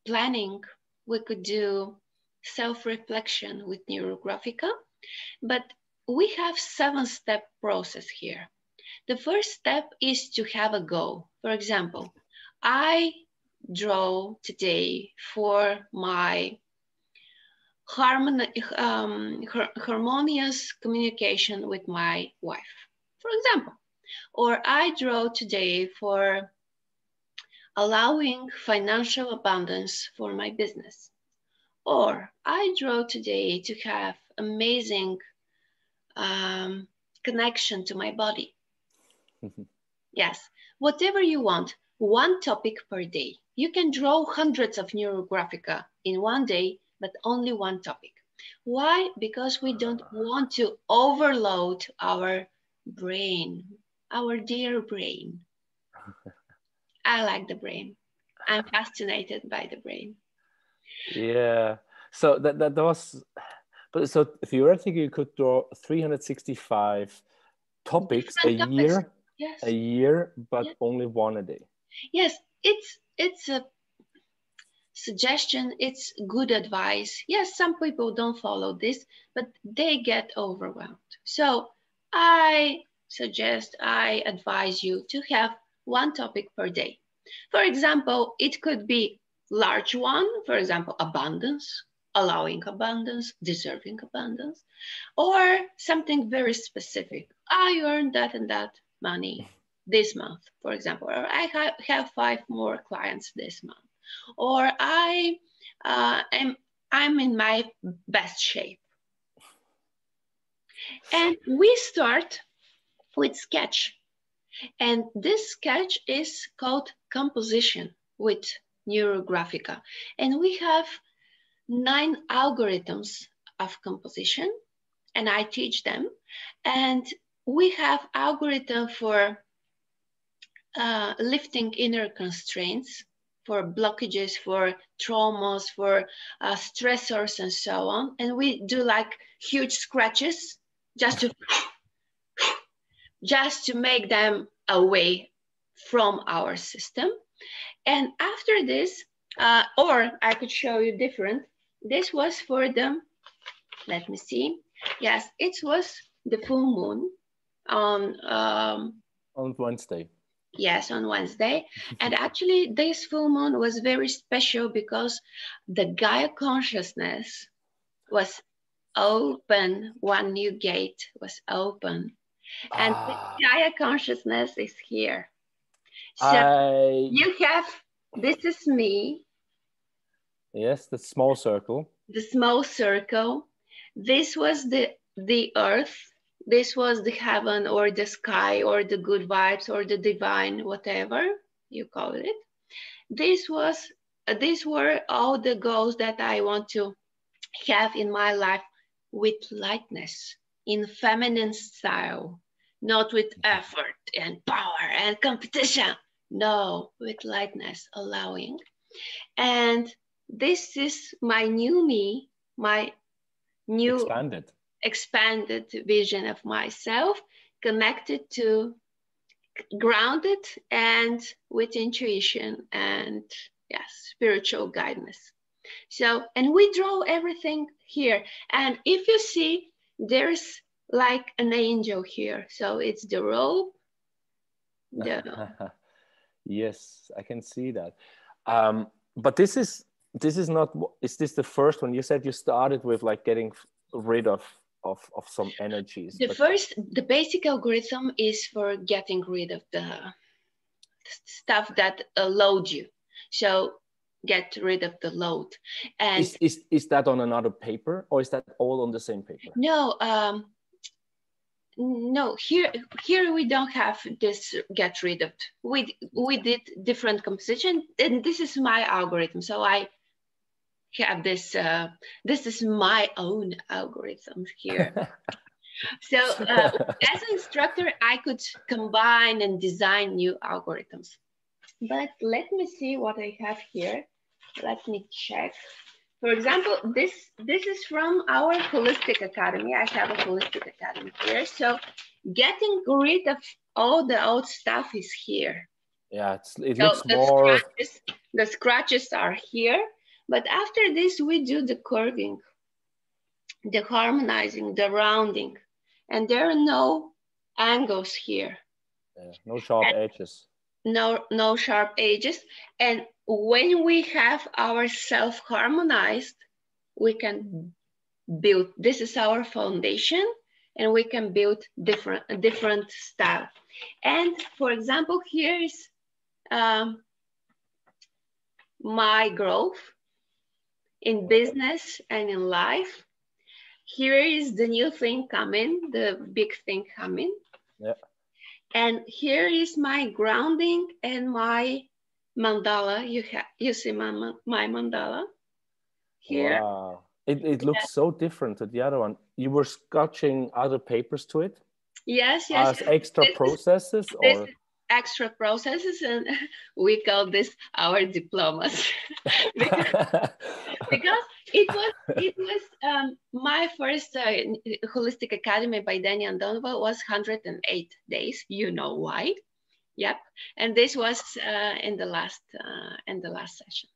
Speaker 1: planning, we could do self-reflection with Neurographica, but we have 7-step process here. The first step is to have a goal. For example, I draw today for my harmonious communication with my wife, for example. Or I draw today for allowing financial abundance for my business. Or I draw today to have amazing connection to my body. Yes, whatever you want, one topic per day. You can draw hundreds of Neurographica in one day, but only one topic. Why? Because we don't want to overload our brain, our dear brain. I like the brain. I'm fascinated by the brain.
Speaker 2: Yeah. So that was, but so theoretically you could draw 365 topics a year.
Speaker 1: Yes.
Speaker 2: A year, but yes. Only one a day.
Speaker 1: Yes, it's a suggestion, it's good advice. Yes, some people don't follow this, but they get overwhelmed. So I suggest, I advise you to have one topic per day. For example, it could be large one, for example, abundance, allowing abundance, deserving abundance, or something very specific. I earned that and that money this month, for example, or I have 5 more clients this month, or I'm in my best shape. And we start with sketch. And this sketch is called composition with Neurographica. And we have 9 algorithms of composition, and I teach them. And we have algorithm for lifting inner constraints, for blockages, for traumas, for stressors, and so on. And we do like huge scratches just to make them away from our system. And after this, or I could show you different. This was for them. Let me see. Yes, it was the full moon on
Speaker 2: Wednesday.
Speaker 1: Yes, on Wednesday. And actually, this full moon was very special because the Gaia consciousness was open. One new gate was open. And the Gaia consciousness is here. So you have, this is me.
Speaker 2: Yes, the small circle.
Speaker 1: The small circle. This was the earth. This was the heaven or the sky or the good vibes or the divine, whatever you call it. This was these were all the goals that I want to have in my life, with lightness, in feminine style, not with effort and power and competition. No, with lightness, allowing. And this is my new me, my new expanded vision of myself, connected to, grounded, and with intuition and, yes, spiritual guidance. So, and we draw everything here. And if you see, there's like an angel here. So it's the rope.
Speaker 2: Yes, I can see that. But this is not, is this the first one? You said you started with like getting rid of some energies.
Speaker 1: The basic algorithm is for getting rid of the stuff that load you. So get rid of the load. And
Speaker 2: is that on another paper, or is that all on the same paper?
Speaker 1: No, no, here we don't have this get rid of. We did different composition, and this is my algorithm. So I have this, this is my own algorithm here. So as an instructor, I could combine and design new algorithms. But let me see what I have here. Let me check. For example, this is from our Holistic Academy. I have a Holistic Academy here. So getting rid of all the old stuff is here.
Speaker 2: Yeah, it looks more...
Speaker 1: The scratches are here. But after this, we do the curving, the harmonizing, the rounding. And there are no angles here.
Speaker 2: Yeah, no sharp edges.
Speaker 1: No sharp edges. And when we have ourselves harmonized, we can build, this is our foundation, and we can build different style. And for example, here is my growth in business and in life. Here is the new thing coming, the big thing coming.
Speaker 2: Yeah.
Speaker 1: And here is my grounding and my mandala. You see my mandala here.
Speaker 2: Wow. It looks so different to the other one. You were scotching other papers to it?
Speaker 1: Yes.
Speaker 2: As extra processes?
Speaker 1: This is extra processes, and we call this our diplomas. because it was my first Holistic Academy by Deni and Andonova was 108 days. You know why? Yep. And this was in the last session.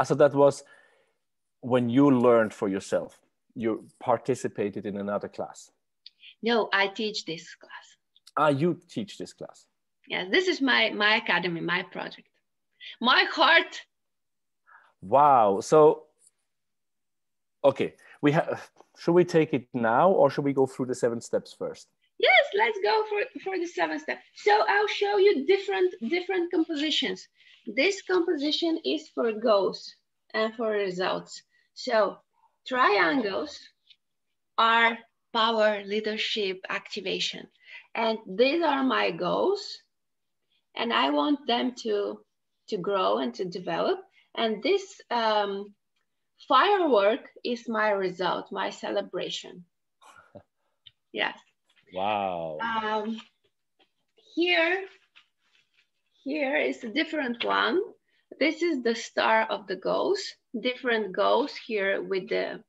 Speaker 2: So that was when you learned for yourself. You participated in another class.
Speaker 1: No, I teach this class.
Speaker 2: You teach this class.
Speaker 1: Yes, this is my academy, my project, my heart.
Speaker 2: Wow. So, okay, should we take it now, or should we go through the 7 steps first?
Speaker 1: Yes, let's go for the 7 steps. So I'll show you different compositions. This composition is for goals and for results. So triangles are power, leadership, activation. And these are my goals. And I want them to grow and to develop. And this firework is my result, my celebration. Yes.
Speaker 2: Wow.
Speaker 1: Here is a different one. This is the star of the goals. Different goals here with the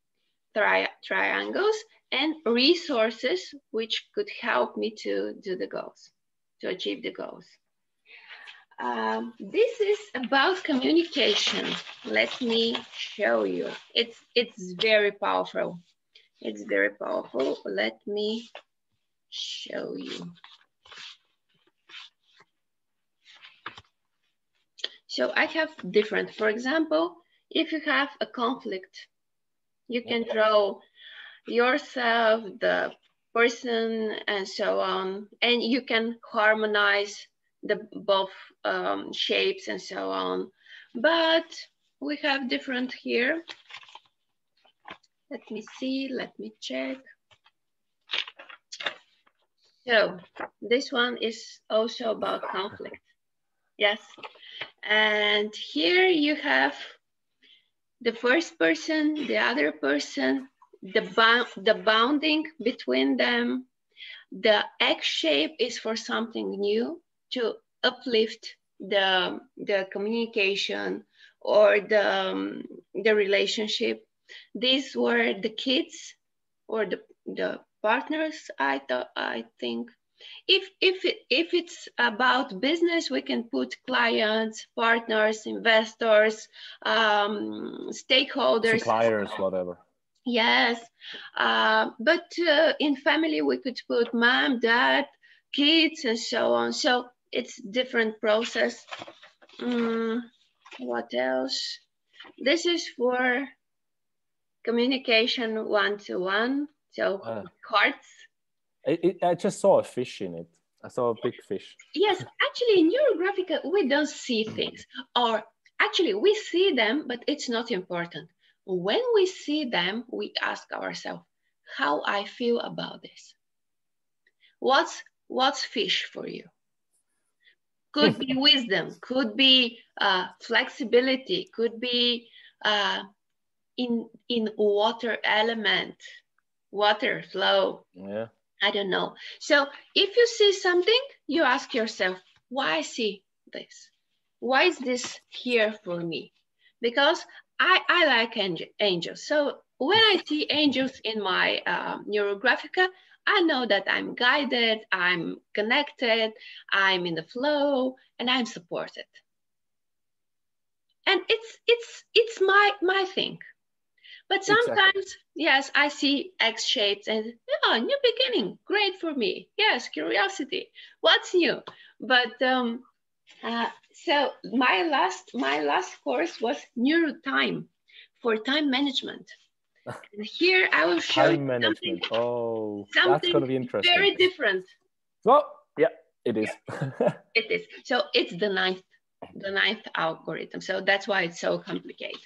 Speaker 1: triangles, and resources which could help me to do the goals, to achieve the goals. This is about communication. Let me show you. It's very powerful. It's very powerful. Let me show you. So I have different, for example, if you have a conflict, you can draw yourself, the person, and so on, and you can harmonize the both shapes and so on. But we have different here. Let me see, let me check. So this one is also about conflict. Yes. And here you have the first person, the other person, the bounding between them. The X shape is for something new, to uplift the communication or the relationship. These were the kids or the partners, I think. If it's about business, we can put clients, partners, investors, stakeholders,
Speaker 2: suppliers, whatever.
Speaker 1: yes. But in family, we could put mom, dad, kids, and so on. So it's different process. What else? This is for communication one-to-one. So cards.
Speaker 2: I just saw a fish in it. I saw a big fish.
Speaker 1: Yes, actually, in Neurographica, we don't see things. Or actually, we see them, but it's not important. When we see them, we ask ourselves, how I feel about this. What's fish for you? Could be wisdom, could be flexibility, could be in water element, water flow.
Speaker 2: Yeah.
Speaker 1: I don't know. So if you see something, you ask yourself, why see this? Why is this here for me? Because I like angels. So when I see angels in my Neurographica, I know that I'm guided, I'm connected, I'm in the flow, and I'm supported. And it's my thing. But sometimes, exactly. Yes, I see X shapes and new beginning, great for me. Yes, curiosity, what's new? But so my last course was neurotime for time management. And here I will show
Speaker 2: time management.
Speaker 1: Something
Speaker 2: that's going to be interesting.
Speaker 1: Very different.
Speaker 2: Well, yeah, it is.
Speaker 1: Yeah, it is. So it's the ninth algorithm. So that's why it's so complicated.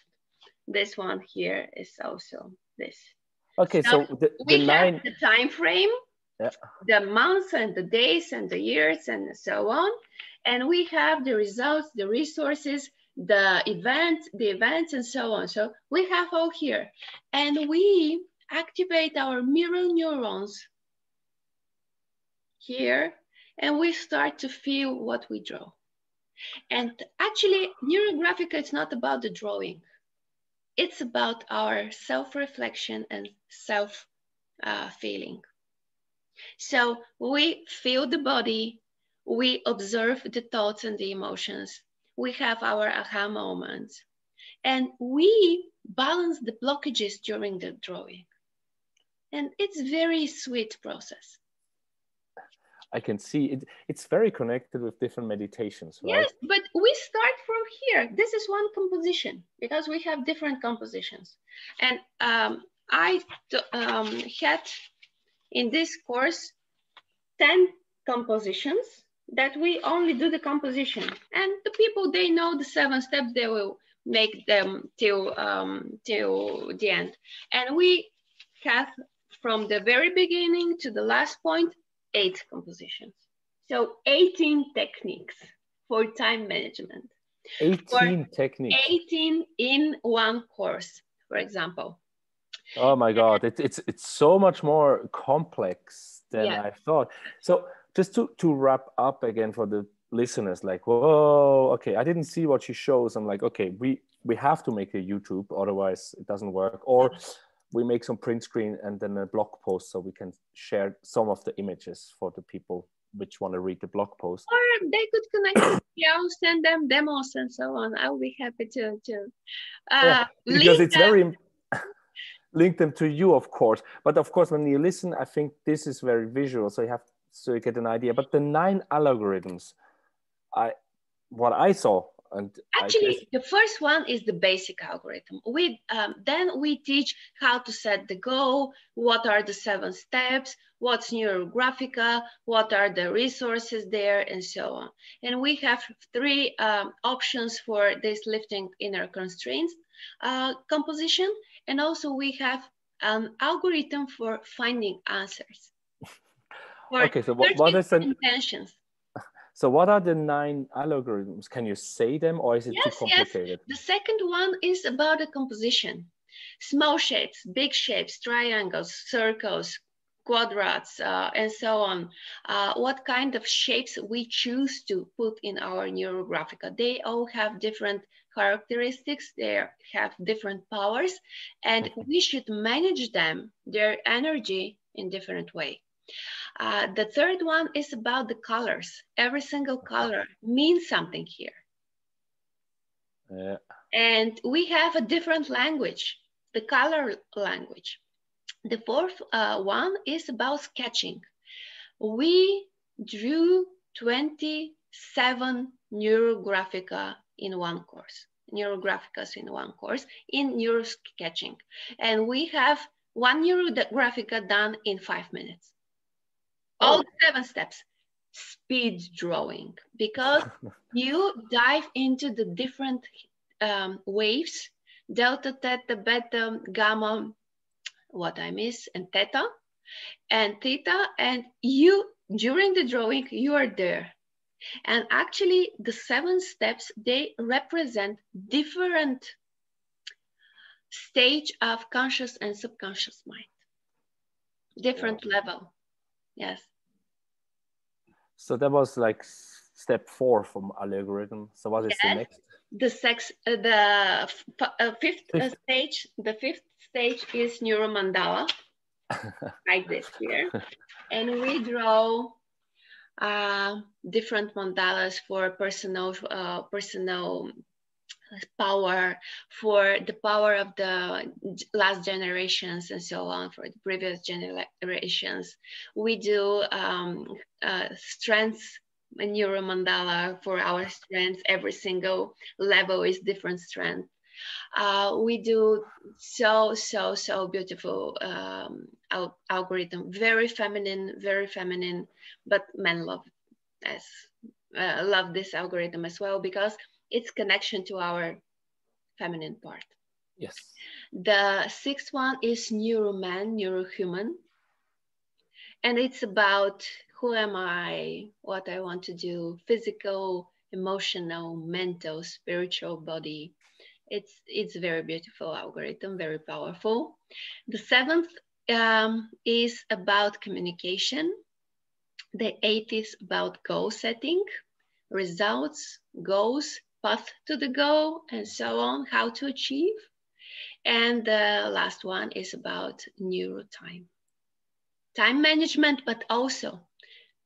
Speaker 1: This one here is also this.
Speaker 2: Okay, so
Speaker 1: we have the time frame, the months and the days and the years and so on. And we have the results, the resources, the events and so on. So we have all here. And we activate our mirror neurons here, and we start to feel what we draw. And actually, Neurographica is not about the drawing. It's about our self-reflection and self-feeling. So we feel the body, we observe the thoughts and the emotions, we have our aha moments, and we balance the blockages during the drawing. And it's a very sweet process.
Speaker 2: I can see it. It's very connected with different meditations, right?
Speaker 1: Yes, but we start from here. This is one composition because we have different compositions. And I had in this course 10 compositions that we only do the composition. And the people, they know the 7 steps, they will make them till the end. And we have from the very beginning to the last point, 8 compositions. So 18 techniques for time management.
Speaker 2: 18 techniques.
Speaker 1: 18 in one course, for example.
Speaker 2: Oh my God, it's so much more complex than I thought. So just to wrap up again for the listeners, like, whoa, okay, I didn't see what she shows. I'm like, okay, we have to make a YouTube, otherwise it doesn't work. Or we make some print screen and then a blog post so we can share some of the images for the people which want to read the blog post.
Speaker 1: Or they could connect with you, send them demos and so on. I'll be happy to
Speaker 2: because it's very link them to you, of course. But of course, when you listen, I think this is very visual, so you get an idea. But the 9 algorithms, what I saw, and
Speaker 1: actually the first one is the basic algorithm. Then we teach how to set the goal, what are the 7 steps, what's Neurographica, what are the resources there, and so on. And we have 3 options for this lifting inner constraints composition. And also we have an algorithm for finding answers.
Speaker 2: Okay, so what is an
Speaker 1: intentions?
Speaker 2: So what are the 9 algorithms? Can you say them, or is it too
Speaker 1: Yes.
Speaker 2: complicated?
Speaker 1: The second one is about the composition. Small shapes, big shapes, triangles, circles, quadrats, and so on. What kind of shapes we choose to put in our Neurographica. They all have different characteristics, they have different powers, and we should manage them, their energy, in different way. The third one is about the colors. Every single color means something here.
Speaker 2: Yeah.
Speaker 1: And we have a different language, the color language. The fourth one is about sketching. We drew 27 Neurographica in one course, Neurographicas in one course in neurosketching. And we have one Neurographica done in 5 minutes. All 7 steps, speed drawing, because you dive into the different waves, delta, theta, beta, gamma, what I miss, and theta, and you, during the drawing, you are there. And actually, the 7 steps, they represent different stage of conscious and subconscious mind, different level. Yes.
Speaker 2: So that was like step 4 from algorithm. So what is the next?
Speaker 1: The fifth stage. The fifth stage is neuromandala, like this here, and we draw different mandalas for personal power, for the power of the last generations and so on, for the previous generations. We do strengths, a neuromandala for our strengths. Every single level is different strength. We do so beautiful algorithm, very feminine, but men love this algorithm as well, because it's connection to our feminine part.
Speaker 2: Yes.
Speaker 1: The 6th one is neuroman, neurohuman. And it's about who am I, what I want to do, physical, emotional, mental, spiritual body. It's very beautiful algorithm, very powerful. The 7th is about communication. The 8th is about goal setting, results, goals, path to the goal, and so on, how to achieve. And the last one is about neurotime. Time management, but also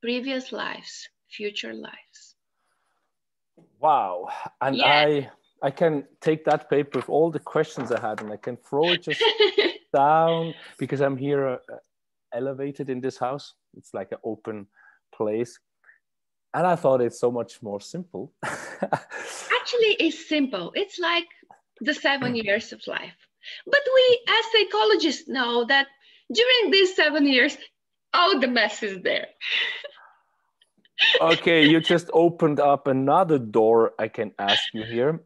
Speaker 1: previous lives, future lives.
Speaker 2: Wow. And yeah. I can take that paper with all the questions I had and I can throw it just down, because I'm here elevated in this house. It's like an open place. And I thought it's so much more simple.
Speaker 1: Actually, it's simple. It's like the 7 years of life. But we, as psychologists, know that during these 7 years, all the mess is there.
Speaker 2: Okay, you just opened up another door I can ask you here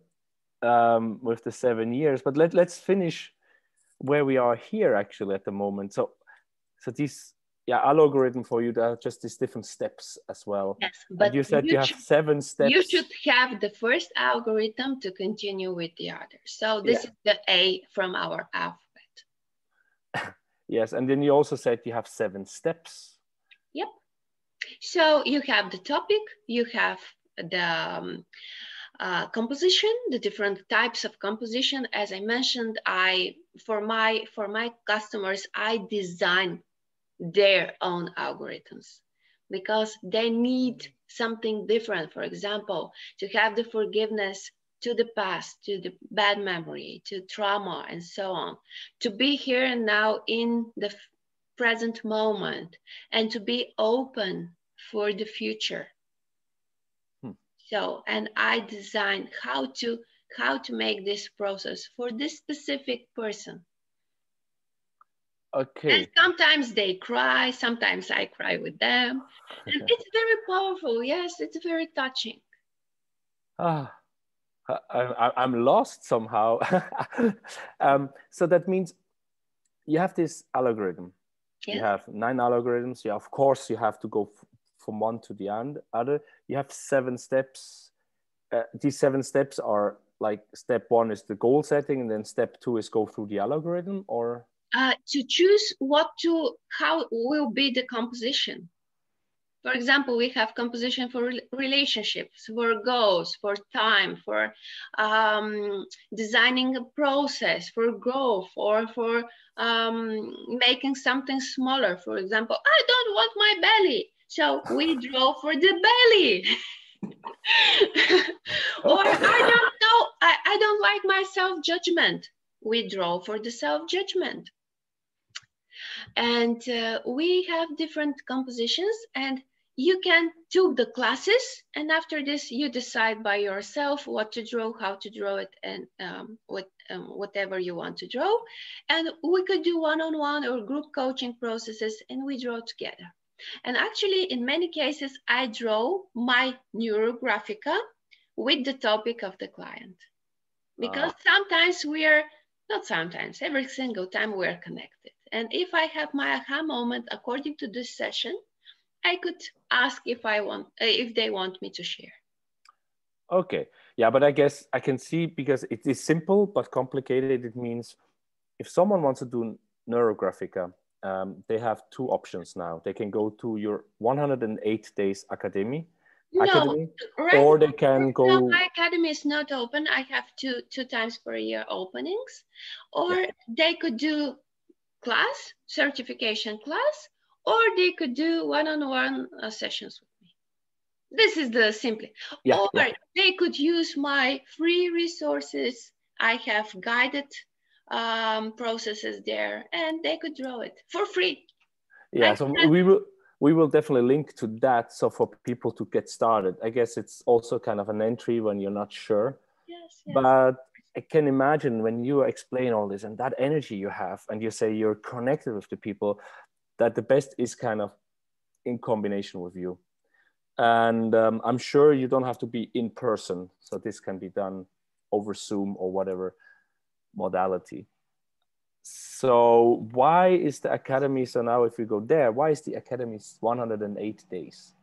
Speaker 2: with the 7 years. But let's finish where we are here actually at the moment. So these, algorithm for you, there are just these different steps as well.
Speaker 1: Yes, but
Speaker 2: and you said you have 7 steps.
Speaker 1: You should have the first algorithm to continue with the others. So this is the A from our alphabet.
Speaker 2: Yes, and then you also said you have 7 steps.
Speaker 1: Yep. So you have the topic, you have the composition, the different types of composition. As I mentioned, for my customers, I design their own algorithms because they need something different. For example, to have the forgiveness to the past, to the bad memory, to trauma, and so on, to be here and now in the present moment, and to be open for the future. So, and I designed how to make this process for this specific person.
Speaker 2: Okay.
Speaker 1: And sometimes they cry, sometimes I cry with them. And it's very powerful. Yes, it's very touching.
Speaker 2: I'm lost somehow. So that means you have this algorithm. Yes. You have 9 algorithms. Of course, you have to go from one to the other. You have 7 steps. These 7 steps are like step 1 is the goal setting, and then step 2 is go through the algorithm, or?
Speaker 1: To choose how will be the composition. For example, we have composition for relationships, for goals, for time, for designing a process, for growth, or for making something smaller. For example, I don't want my belly, so we draw for the belly. Or I don't know, I don't like my self-judgment. We draw for the self-judgment. And we have different compositions, and you can do the classes, and after this you decide by yourself what to draw, how to draw it, and whatever you want to draw. And we could do one-on-one or group coaching processes, and we draw together. And actually, in many cases, I draw my Neurographica with the topic of the client. Because sometimes not sometimes, every single time we're connected. And if I have my aha moment according to this session, I could ask if they want me to share.
Speaker 2: Okay, yeah, but I guess I can see, because it is simple but complicated. It means if someone wants to do Neurographica, they have 2 options now. They can go to your 108 Days Academy, or they can go.
Speaker 1: No, my academy is not open. I have two times per year openings, or they could do class, certification class, or they could do one-on-one sessions with me. This is the simply. They could use my free resources. I have guided processes there, and they could draw it for free.
Speaker 2: Yeah, so we will definitely link to that, so for people to get started. I guess it's also kind of an entry when you're not sure.
Speaker 1: Yes.
Speaker 2: But I can imagine when you explain all this and that energy you have, and you say you're connected with the people, that the best is kind of in combination with you. And I'm sure you don't have to be in person, so this can be done over Zoom or whatever modality. So why is the academy, so now if we go there, why is the academy 108 days?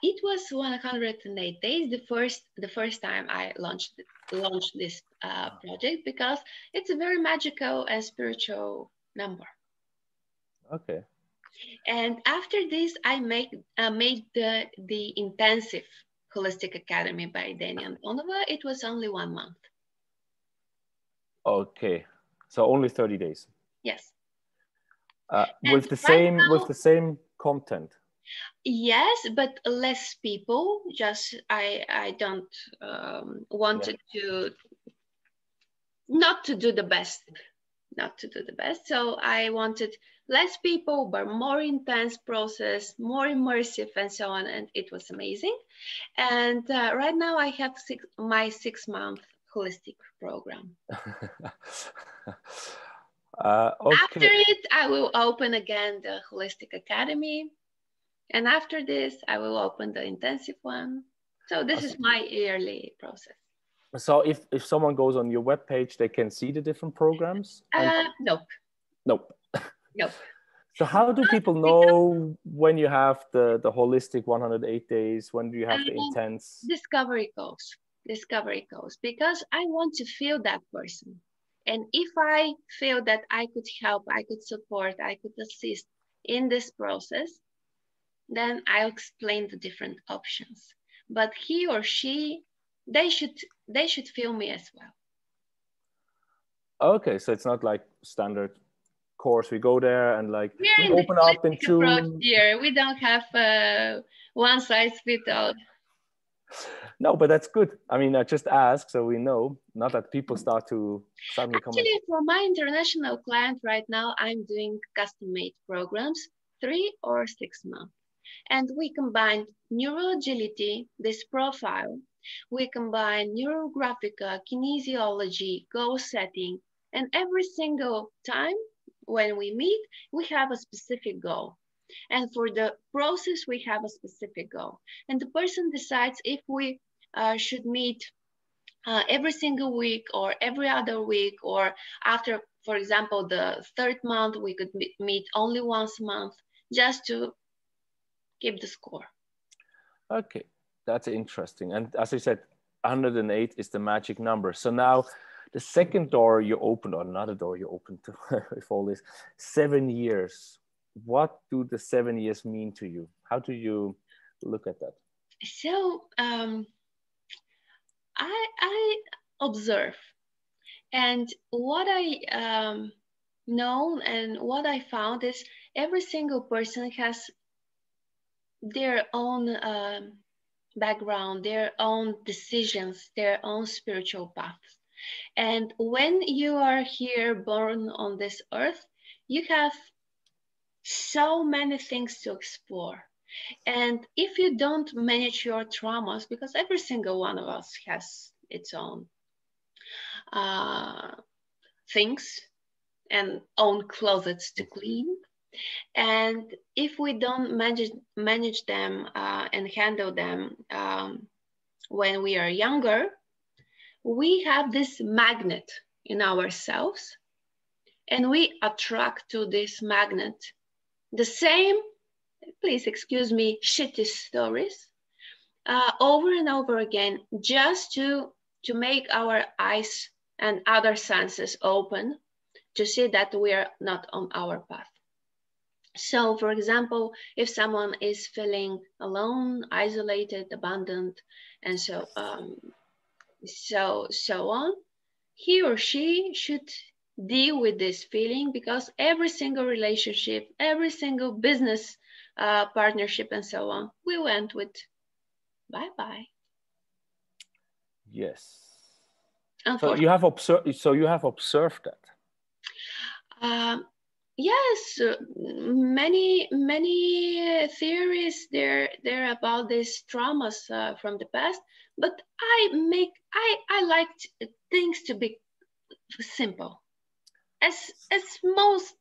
Speaker 1: It was 108 days the first time I launched this project, because it's a very magical and spiritual number.
Speaker 2: Okay.
Speaker 1: And after this, I made the intensive holistic academy by Deni and Andonova. It was only 1 month.
Speaker 2: Okay, so only 30 days.
Speaker 1: Yes.
Speaker 2: With the same content.
Speaker 1: Yes, but less people. Just I don't wanted to not to do the best. So I wanted less people, but more intense process, more immersive, and so on. And it was amazing. And right now I have my 6-month holistic program.
Speaker 2: Okay.
Speaker 1: After it, I will open again the Holistic Academy. And after this, I will open the intensive one. So this is my yearly process.
Speaker 2: So if someone goes on your webpage, they can see the different programs?
Speaker 1: Nope.
Speaker 2: Nope.
Speaker 1: Nope.
Speaker 2: So how do people know when you have the holistic 108 days? When do you have the intense?
Speaker 1: Discovery calls, because I want to feel that person. And if I feel that I could help, I could support, I could assist in this process, then I'll explain the different options. But he or she, they should feel me as well.
Speaker 2: Okay, so it's not like standard course. We go there and like we open up in June.
Speaker 1: Here, we don't have one size fits all.
Speaker 2: No, but that's good. I mean, I just ask so we know, not that people start to suddenly come.
Speaker 1: Actually, for my international client right now, I'm doing custom-made programs, 3 or 6 months. And we combine neuroagility, this profile. We combine Neurographica, kinesiology, goal setting, and every single time when we meet, we have a specific goal. And for the process, we have a specific goal. And the person decides if we should meet every single week or every other week, or after, for example, the 3rd month, we could meet only once a month, just to keep the score.
Speaker 2: Okay, that's interesting. And as I said, 108 is the magic number. So now the second door you opened, or another door you opened to with all this, 7 years. What do the 7 years mean to you? How do you look at that?
Speaker 1: So I observe, and what I know and what I found is every single person has their own background, their own decisions, their own spiritual paths. And when you are here born on this earth, you have so many things to explore. And if you don't manage your traumas, because every single one of us has its own uh, things and own closets to clean. And if we don't manage them and handle them when we are younger, we have this magnet in ourselves, and we attract to this magnet the same, please excuse me, shitty stories over and over again, just to make our eyes and other senses open to see that we are not on our path. So, for example, if someone is feeling alone, isolated, abandoned, and so on, he or she should deal with this feeling, because every single relationship, every single business partnership, and so on, we went with bye bye.
Speaker 2: Yes. So you have observed. So you have observed that.
Speaker 1: Yes, many theories there about these traumas from the past, but I liked things to be simple, as most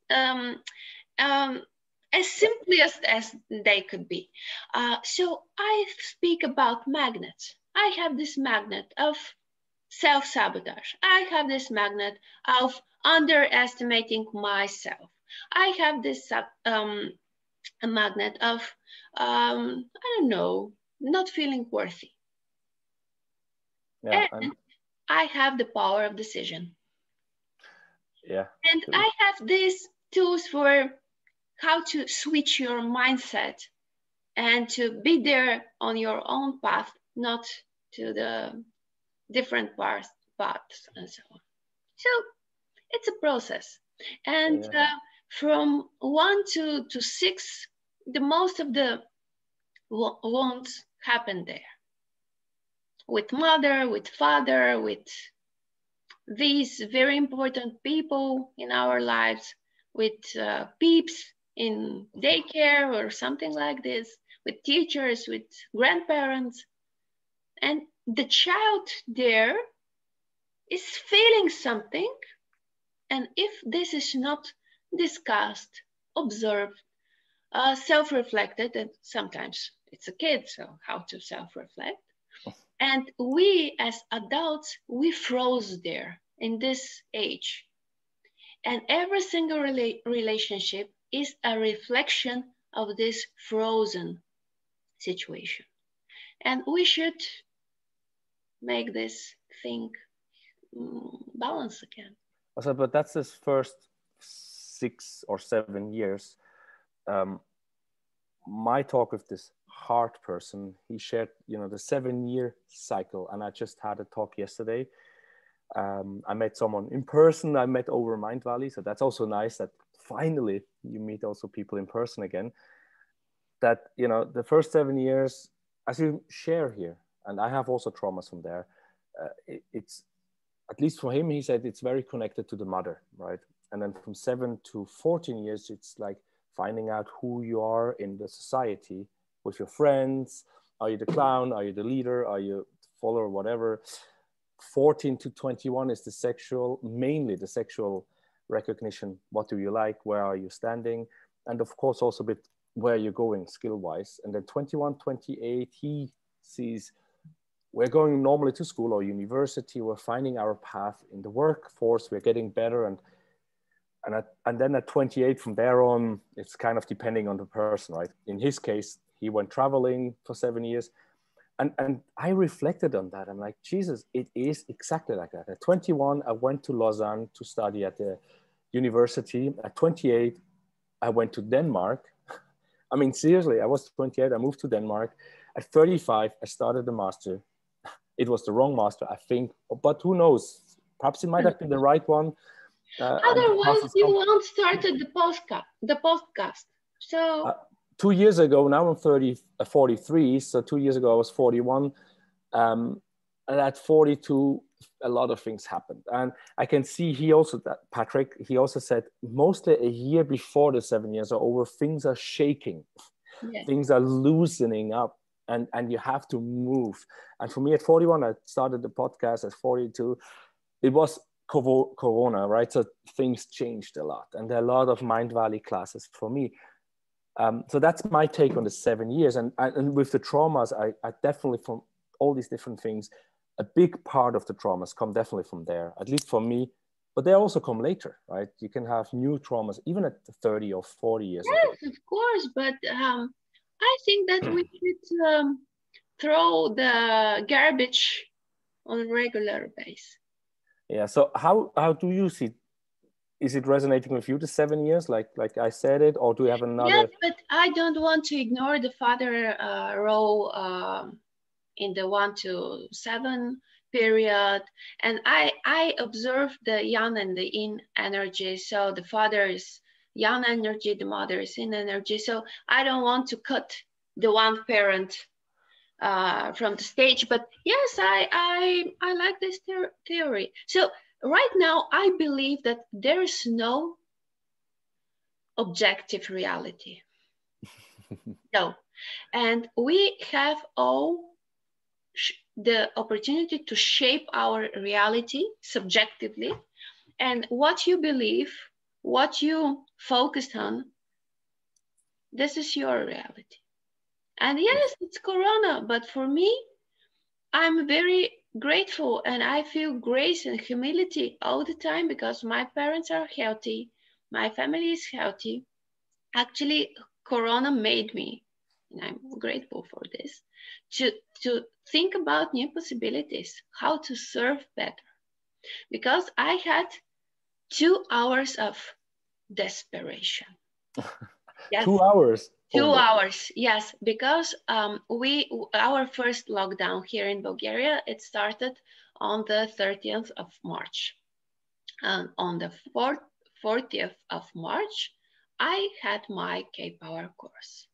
Speaker 1: as simplest as they could be. So I speak about magnets. I have this magnet of self-sabotage. I have this magnet of underestimating myself. I have this a magnet of I don't know, not feeling worthy.
Speaker 2: Yeah,
Speaker 1: And I have the power of decision.
Speaker 2: Yeah.
Speaker 1: And I have these tools for how to switch your mindset and to be there on your own path, not to the different paths and so on. So it's a process. And from 1 to 6, the most of the wounds happen there. With mother, with father, with these very important people in our lives, with peeps in daycare or something like this, with teachers, with grandparents. And the child there is feeling something. And if this is not discussed, observed, self-reflected, and sometimes it's a kid, so how to self-reflect. And we as adults, we froze there in this age. And every single relationship is a reflection of this frozen situation. And we should make this thing balance again.
Speaker 2: So, but that's his first 6 or 7 years. My talk with this heart person, he shared, the 7-year cycle. And I just had a talk yesterday. I met someone in person. I met over Mind Valley. So that's also nice that finally you meet also people in person again. That, the first 7 years, as you share here, and I have also traumas from there, it's, at least for him, he said it's very connected to the mother, right? And then from 7 to 14 years, it's like finding out who you are in the society with your friends. Are you the clown? Are you the leader? Are you the follower? Whatever. 14 to 21 is mainly the sexual recognition. What do you like? Where are you standing? And of course, also a bit where you're going skill-wise. And then 21, 28, he sees we're going normally to school or university. We're finding our path in the workforce. We're getting better. And then at 28, from there on, it's kind of depending on the person, right? In his case, he went traveling for 7 years. And I reflected on that. I'm like, Jesus, it is exactly like that. At 21, I went to Lausanne to study at the university. At 28, I went to Denmark. I mean, seriously, I was 28, I moved to Denmark. At 35, I started the master. It was the wrong master, I think, but who knows? Perhaps it might have been the right one. And
Speaker 1: Otherwise, you won't start the podcast. So
Speaker 2: 2 years ago, now I'm 43. So 2 years ago, I was 41. And at 42, a lot of things happened. And I can see Patrick, he also said, mostly a year before the 7 years are over, things are shaking. Yes. Things are loosening up, and you have to move. And for me at 41, I started the podcast. At 42, it was Corona, right? So things changed a lot. And there are a lot of Mind Valley classes for me. So that's my take on the 7 years. And with the traumas, I definitely, from all these different things, a big part of the traumas come definitely from there, at least for me. But they also come later, right? You can have new traumas even at 30 or 40 years.
Speaker 1: Yes, of course. But I think that we should throw the garbage on a regular basis.
Speaker 2: Yeah. So how do you see? Is it resonating with you, the 7 years, like I said it, or do you have another?
Speaker 1: Yes, but I don't want to ignore the father role in the 1 to 7 period. And I observe the yang and the yin energy. So the father is yang energy, the mother is yin energy. So I don't want to cut the one parent from the stage. But yes, I like this theory. So right now, I believe that there is no objective reality. No. And we have all the opportunity to shape our reality subjectively. And what you believe, what you focused on, this is your reality. And yes, it's Corona, but for me, I'm very grateful and I feel grace and humility all the time because my parents are healthy, my family is healthy. Actually, Corona made me, and I'm grateful for this, to think about new possibilities, how to serve better. Because I had 2 hours of desperation.
Speaker 2: Yes. 2 hours?
Speaker 1: 2 hours, yes, because our first lockdown here in Bulgaria, it started on the 30th of March. And on the 40th of March, I had my K-Power course.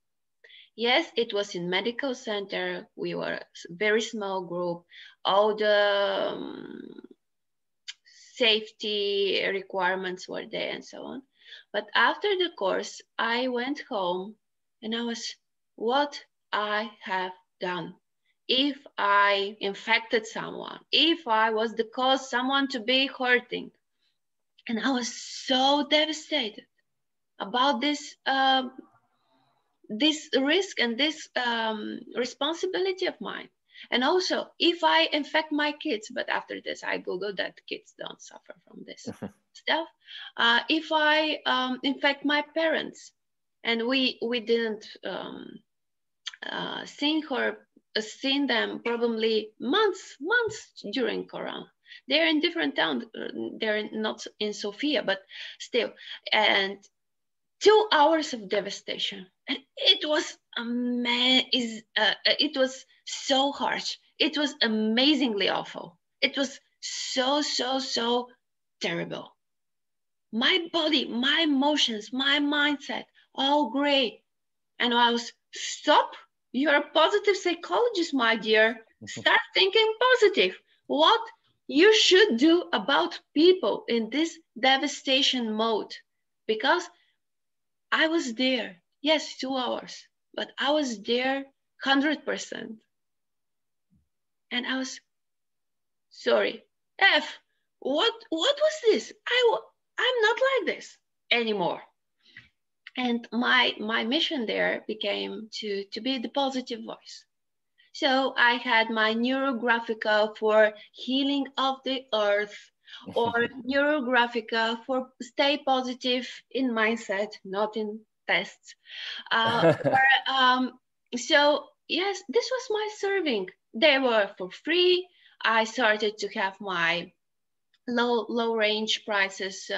Speaker 1: Yes, it was in medical center. We were a very small group. All the safety requirements were there and so on. But after the course, I went home and I was, what I have done. If I infected someone, if I was the cause someone to be hurting. And I was so devastated about this this risk and this responsibility of mine. And also, if I infect my kids, but after this, I Googled that kids don't suffer from this stuff. If I infect my parents, and we didn't seen them probably months during Corona. They're in different towns. They're not in Sofia, but still. And 2 hours of devastation. And it was it was so harsh. It was amazingly awful. It was so terrible. My body, my emotions, my mindset, all gray. And I was, stop. You're a positive psychologist, my dear. Start thinking positive. What you should do about people in this devastation mode. Because I was there. Yes, 2 hours. But I was there 100%. And I was, sorry, what was this? I'm not like this anymore. And my mission there became to be the positive voice. So I had my Neurographica for healing of the earth, or Neurographica for stay positive in mindset, not in tests, or So yes, this was my serving. They were for free. I started to have my low range prices,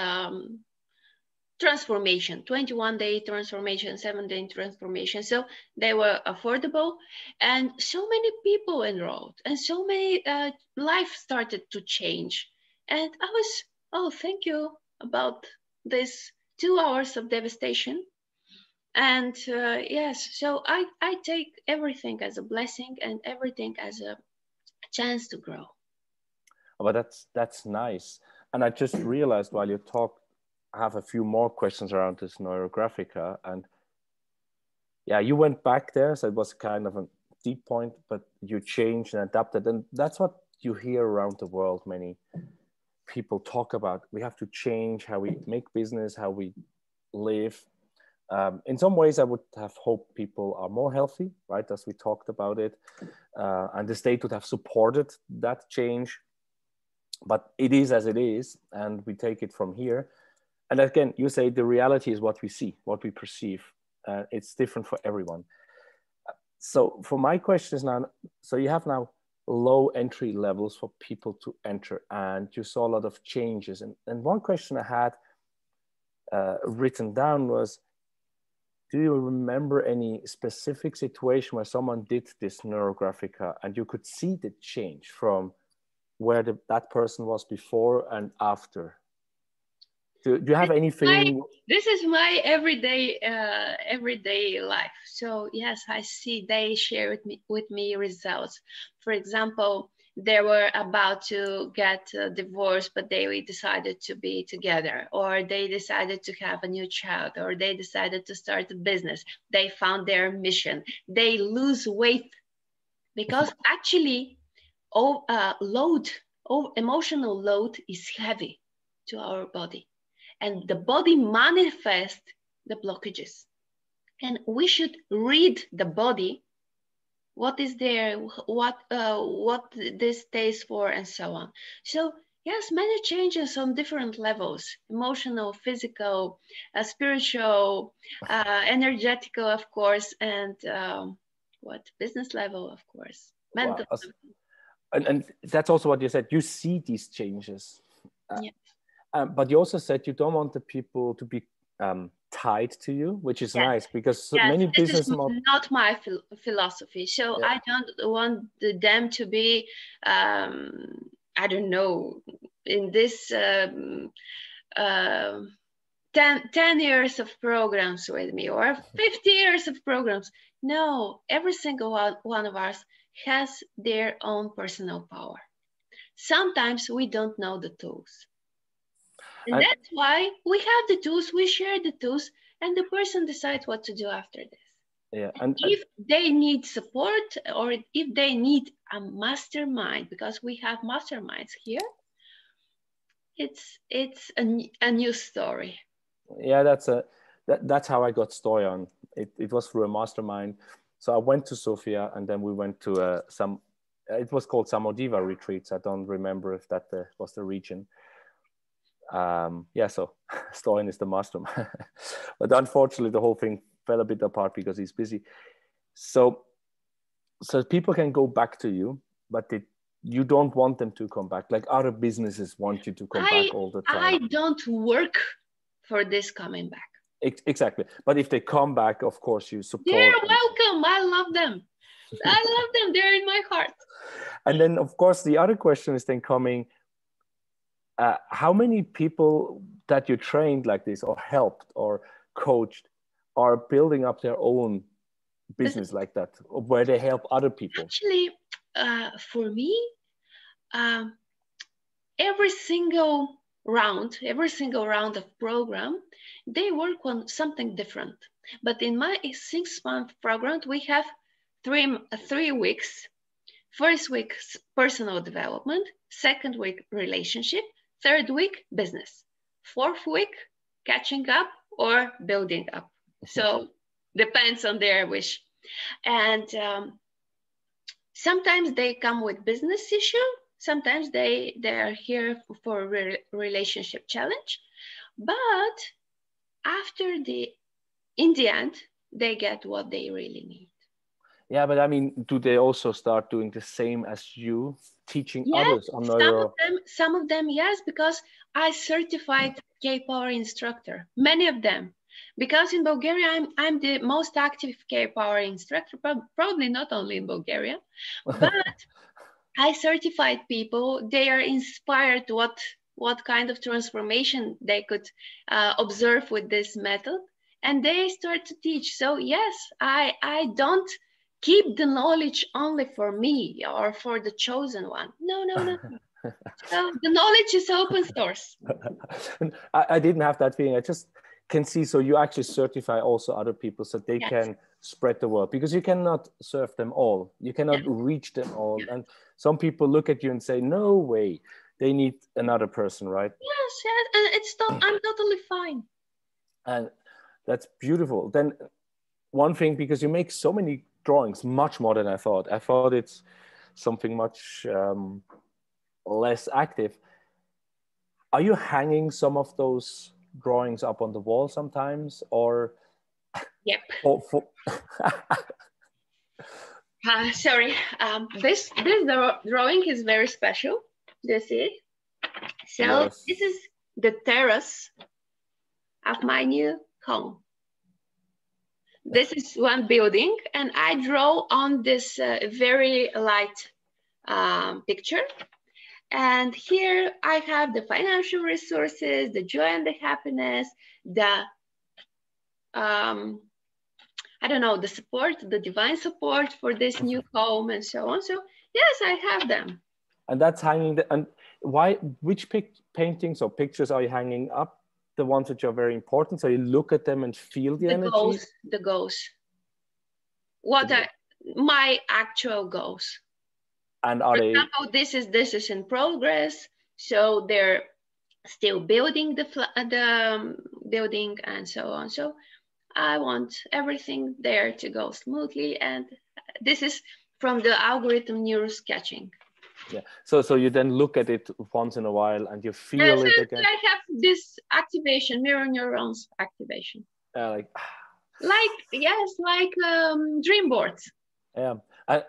Speaker 1: transformation, 21-day transformation, 7-day transformation. So they were affordable, and so many people enrolled, and so many life started to change. And I was, oh, thank you about this 2 hours of devastation. And yes, so I take everything as a blessing and everything as a chance to grow.
Speaker 2: But that's nice. And I just realized while you talk, I have a few more questions around this Neurographica. And yeah, you went back there, so it was kind of a deep point, but you changed and adapted. And that's what you hear around the world. Many people talk about we have to change how we make business, how we live. In some ways, I would have hoped people are more healthy, right? As we talked about it. And the state would have supported that change. But it is as it is, and we take it from here. And again, you say the reality is what we see, what we perceive. It's different for everyone. So for my question is now, so you have now low entry levels for people to enter, and you saw a lot of changes. And one question I had written down was, do you remember any specific situation where someone did this Neurographica and you could see the change from where that person was before and after? Do you have anything?
Speaker 1: This is my everyday life. So yes, I see they share with me results. For example, they were about to get divorced, but they decided to be together, or they decided to have a new child, or they decided to start a business. They found their mission. They lose weight because actually, emotional load is heavy to our body, and the body manifests the blockages. And we should read the body, what is there, what this stays for, and so on. So yes, many changes on different levels: emotional, physical, spiritual, energetical, of course, and what business level, of course, mental.
Speaker 2: Wow. And that's also what you said. You see these changes.
Speaker 1: Yeah.
Speaker 2: But you also said you don't want the people to be tied to you, which is
Speaker 1: Yes.
Speaker 2: nice, because
Speaker 1: Yes,
Speaker 2: many
Speaker 1: this is
Speaker 2: business models.
Speaker 1: not my philosophy. So
Speaker 2: Yeah.
Speaker 1: I don't want them to be, I don't know, in this 10 years of programs with me, or 50 years of programs. No, every single one of us has their own personal power. Sometimes we don't know the tools. And that's why we have the tools, we share the tools, and the person decides what to do after this.
Speaker 2: Yeah.
Speaker 1: And if they need support, or if they need a mastermind, because we have masterminds here, it's a new story.
Speaker 2: Yeah, that's how I got Stoyan. It was through a mastermind. So I went to Sofia, and then we went to some. It was called Samodiva retreats. I don't remember if that was the region. Yeah, so Stoyan is the mastermind, but unfortunately the whole thing fell a bit apart because he's busy. So people can go back to you, but you don't want them to come back. Like other businesses want you to come back all the time.
Speaker 1: I don't work for this coming back.
Speaker 2: Exactly. But if they come back, of course, you support.
Speaker 1: They're welcome. I love them. I love them. They're in my heart.
Speaker 2: And then, of course, the other question is then coming, how many people that you trained like this or helped or coached are building up their own business like that, where they help other people?
Speaker 1: Actually, for me, every single round of program, they work on something different. But in my 6-month program, we have three weeks. First week, personal development. Second week, relationship. Third week, business. Fourth week, catching up or building up. So depends on their wish. And sometimes they come with business issue. Sometimes they are here for a relationship challenge. But in the end, they get what they really need.
Speaker 2: Yeah, but I mean, do they also start doing the same as you, teaching
Speaker 1: Yes,
Speaker 2: others on neuro?
Speaker 1: some of them, yes, because I certified K-Power instructor, many of them. Because in Bulgaria, I'm the most active K-Power instructor, probably not only in Bulgaria, but I certified people. They are inspired what kind of transformation they could observe with this method, and they start to teach. So yes, I don't keep the knowledge only for me or for the chosen one. No, no, no. So the knowledge is open source.
Speaker 2: I didn't have that feeling. I just can see. So you actually certify also other people so they
Speaker 1: Yes,
Speaker 2: can spread the word, because you cannot serve them all. You cannot
Speaker 1: yes,
Speaker 2: reach them all.
Speaker 1: yes,
Speaker 2: And some people look at you and say, no way, they need another person, right?
Speaker 1: yes, yes. And I'm totally fine.
Speaker 2: And that's beautiful. Then one thing, because you make so many drawings, much more than I thought. I thought it's something much less active. Are you hanging some of those drawings up on the wall sometimes, or
Speaker 1: Yep.
Speaker 2: for
Speaker 1: Sorry. This drawing is very special. You see? So
Speaker 2: yes,
Speaker 1: this is the terrace of my new home. This is one building, and I draw on this very light picture. And here I have the financial resources, the joy and the happiness, the I don't know, the support, the divine support for this new home, and so on. So yes, I have them.
Speaker 2: and that's hanging. And why? Which paintings or pictures are you hanging up? The ones which are very important, so you look at them and feel the energy.
Speaker 1: The goals. What
Speaker 2: The,
Speaker 1: are my actual goals?
Speaker 2: and are
Speaker 1: For
Speaker 2: they?
Speaker 1: example, this is in progress, so they're still building the building and so on. So I want everything there to go smoothly, and this is from the algorithm neurosketching.
Speaker 2: Yeah. So you then look at it once in a while and you
Speaker 1: And
Speaker 2: feel
Speaker 1: so
Speaker 2: it again.
Speaker 1: I have this activation, mirror neurons activation.
Speaker 2: Like,
Speaker 1: Like, yes, like dream boards.
Speaker 2: yeah. I,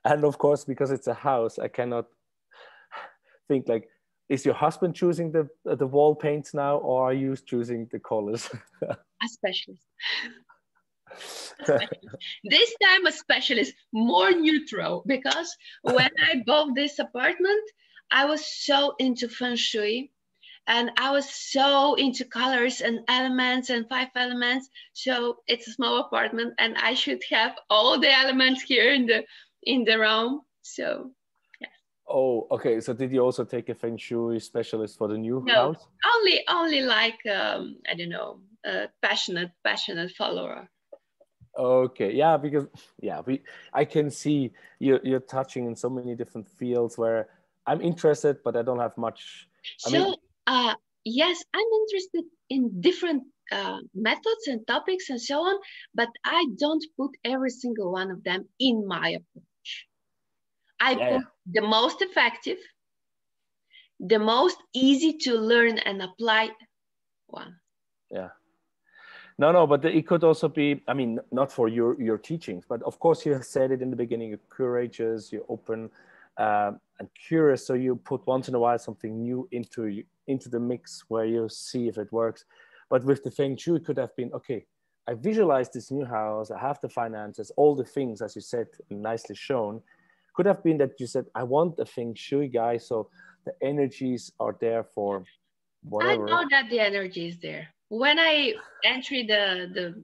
Speaker 2: and of course, because it's a house, I cannot think like, is your husband choosing the wall paints now, or are you choosing the colors?
Speaker 1: A specialist. A specialist. This time a specialist, more neutral, because when I bought this apartment, I was so into feng shui, and I was so into colors and elements and 5 elements. So it's a small apartment, and I should have all the elements here in the room. So yeah.
Speaker 2: Oh, okay. So did you also take a feng shui specialist for the new
Speaker 1: No,
Speaker 2: house?
Speaker 1: only like I don't know, a passionate follower.
Speaker 2: Okay, yeah, because yeah, I can see you're touching in so many different fields where I'm interested, but I don't have much. I mean,
Speaker 1: So yes, I'm interested in different methods and topics and so on, but I don't put every single one of them in my approach. I
Speaker 2: yeah, yeah,
Speaker 1: put the most effective, the most easy to learn and apply one.
Speaker 2: yeah. No, no, but it could also be. I mean, not for your teachings, but of course you said it in the beginning. You're courageous, you're open, and curious. So you put once in a while something new into the mix where you see if it works. But with the feng shui, it could have been okay. I visualize this new house. I have the finances, all the things, as you said, nicely shown. Could have been that you said, I want a feng shui guy, so the energies are there for
Speaker 1: I
Speaker 2: whatever.
Speaker 1: know that the energy is there. When I entered the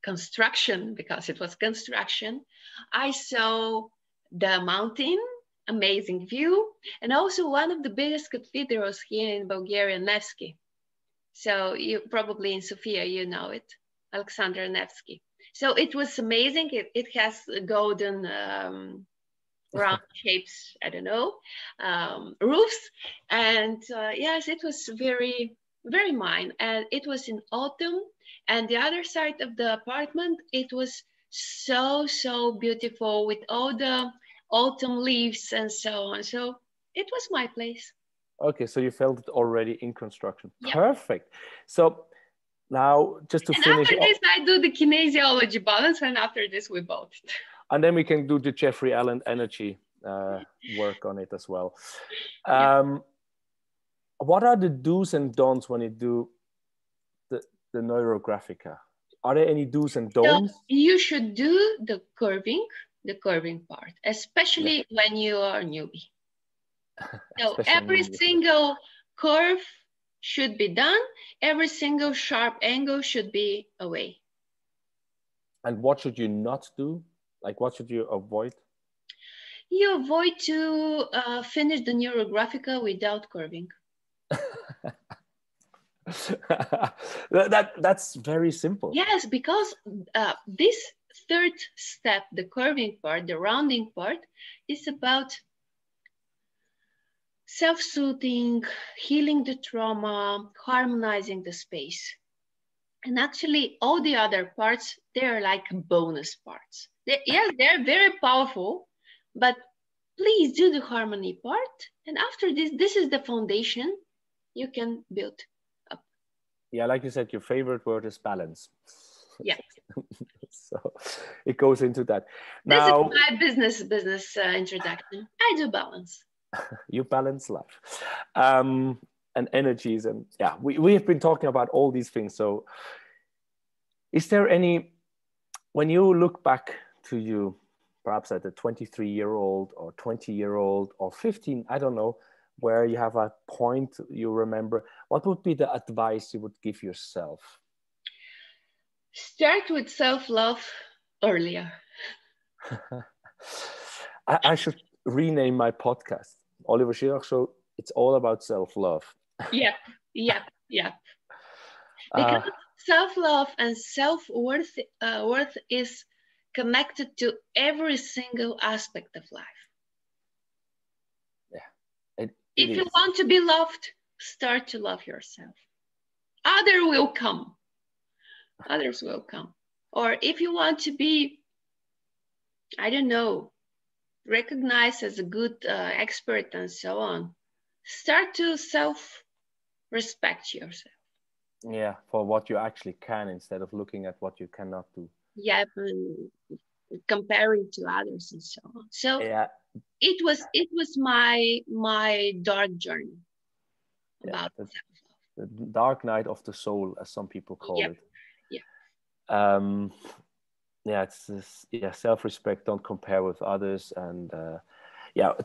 Speaker 1: construction, because it was construction, I saw the mountain, amazing view, and also one of the biggest cathedrals here in Bulgaria, Nevsky. So you probably in Sofia, you know it, Alexander Nevsky. So it was amazing. It has golden round shapes, I don't know, roofs. And yes, it was very, very mine. And it was in autumn. And the other side of the apartment, it was so, so beautiful with all the autumn leaves and so on. So it was my place.
Speaker 2: Okay, so you felt it already in construction.
Speaker 1: Yep.
Speaker 2: Perfect. So Now, just to
Speaker 1: And
Speaker 2: finish
Speaker 1: after
Speaker 2: off,
Speaker 1: this, I do the kinesiology balance, and after this, we both.
Speaker 2: and then we can do the Jeffrey Allen energy work on it as well.
Speaker 1: Yeah.
Speaker 2: What are the do's and don'ts when you do the Neurographica? Are there any do's and
Speaker 1: So
Speaker 2: don'ts?
Speaker 1: you should do the curving part, especially
Speaker 2: Yeah.
Speaker 1: when you are newbie. So
Speaker 2: Especially
Speaker 1: every
Speaker 2: in
Speaker 1: single curve should be done. Every single sharp angle should be away.
Speaker 2: And what should you not do? Like, what should you avoid?
Speaker 1: You avoid to finish the Neurographica without curving.
Speaker 2: That's very simple.
Speaker 1: Yes, because this third step, the curving part, the rounding part, is about self-soothing, healing the trauma, harmonizing the space. And actually, all the other parts, they're like bonus parts. Yes, they're very powerful, but please do the harmony part. And after this, this is the foundation you can build up.
Speaker 2: Yeah, like you said, your favorite word is balance.
Speaker 1: Yeah.
Speaker 2: So it goes into that.
Speaker 1: Now,
Speaker 2: Now,
Speaker 1: this is my business introduction. I do balance.
Speaker 2: you balance life and energies. And yeah, we have been talking about all these things. So is there any, when you look back to you, perhaps at a 23-year-old or 20-year-old or 15, I don't know, where you have a point you remember, what would be the advice you would give yourself?
Speaker 1: Start with self-love earlier.
Speaker 2: I should rename my podcast, Oliver Schirach Show. It's all about self-love.
Speaker 1: Yep. Because self-love and self-worth worth is connected to every single aspect of life.
Speaker 2: Yeah.
Speaker 1: If you want to be loved, start to love yourself. Others will come. Or if you want to be, I don't know, recognized as a good expert and so on, start to self-respect yourself.
Speaker 2: Yeah, for what you actually can instead of looking at what you cannot do.
Speaker 1: Yeah, comparing to others and so on. So yeah, it was my dark journey about
Speaker 2: the dark night of the soul, as some people call it.
Speaker 1: Yeah.
Speaker 2: Yeah, it's this, self-respect, don't compare with others. And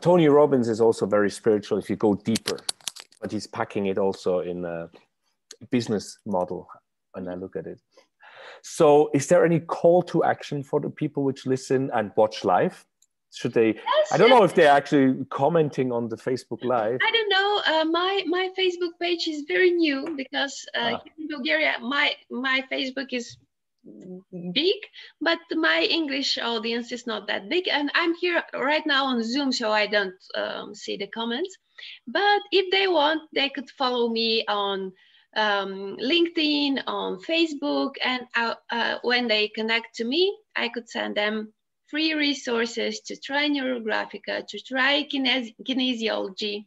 Speaker 2: Tony Robbins is also very spiritual if you go deeper, but he's packing it also in a business model when I look at it. So is there any call to action for the people which listen and watch live? Should they, yes, I don't know if they're actually commenting on the Facebook Live.
Speaker 1: I don't know. My Facebook page is very new because here in Bulgaria, my Facebook is big, but my English audience is not that big. And I'm here right now on Zoom, so I don't see the comments. But if they want, they could follow me on LinkedIn, on Facebook, and when they connect to me, I could send them free resources to try Neurographica, to try kinesiology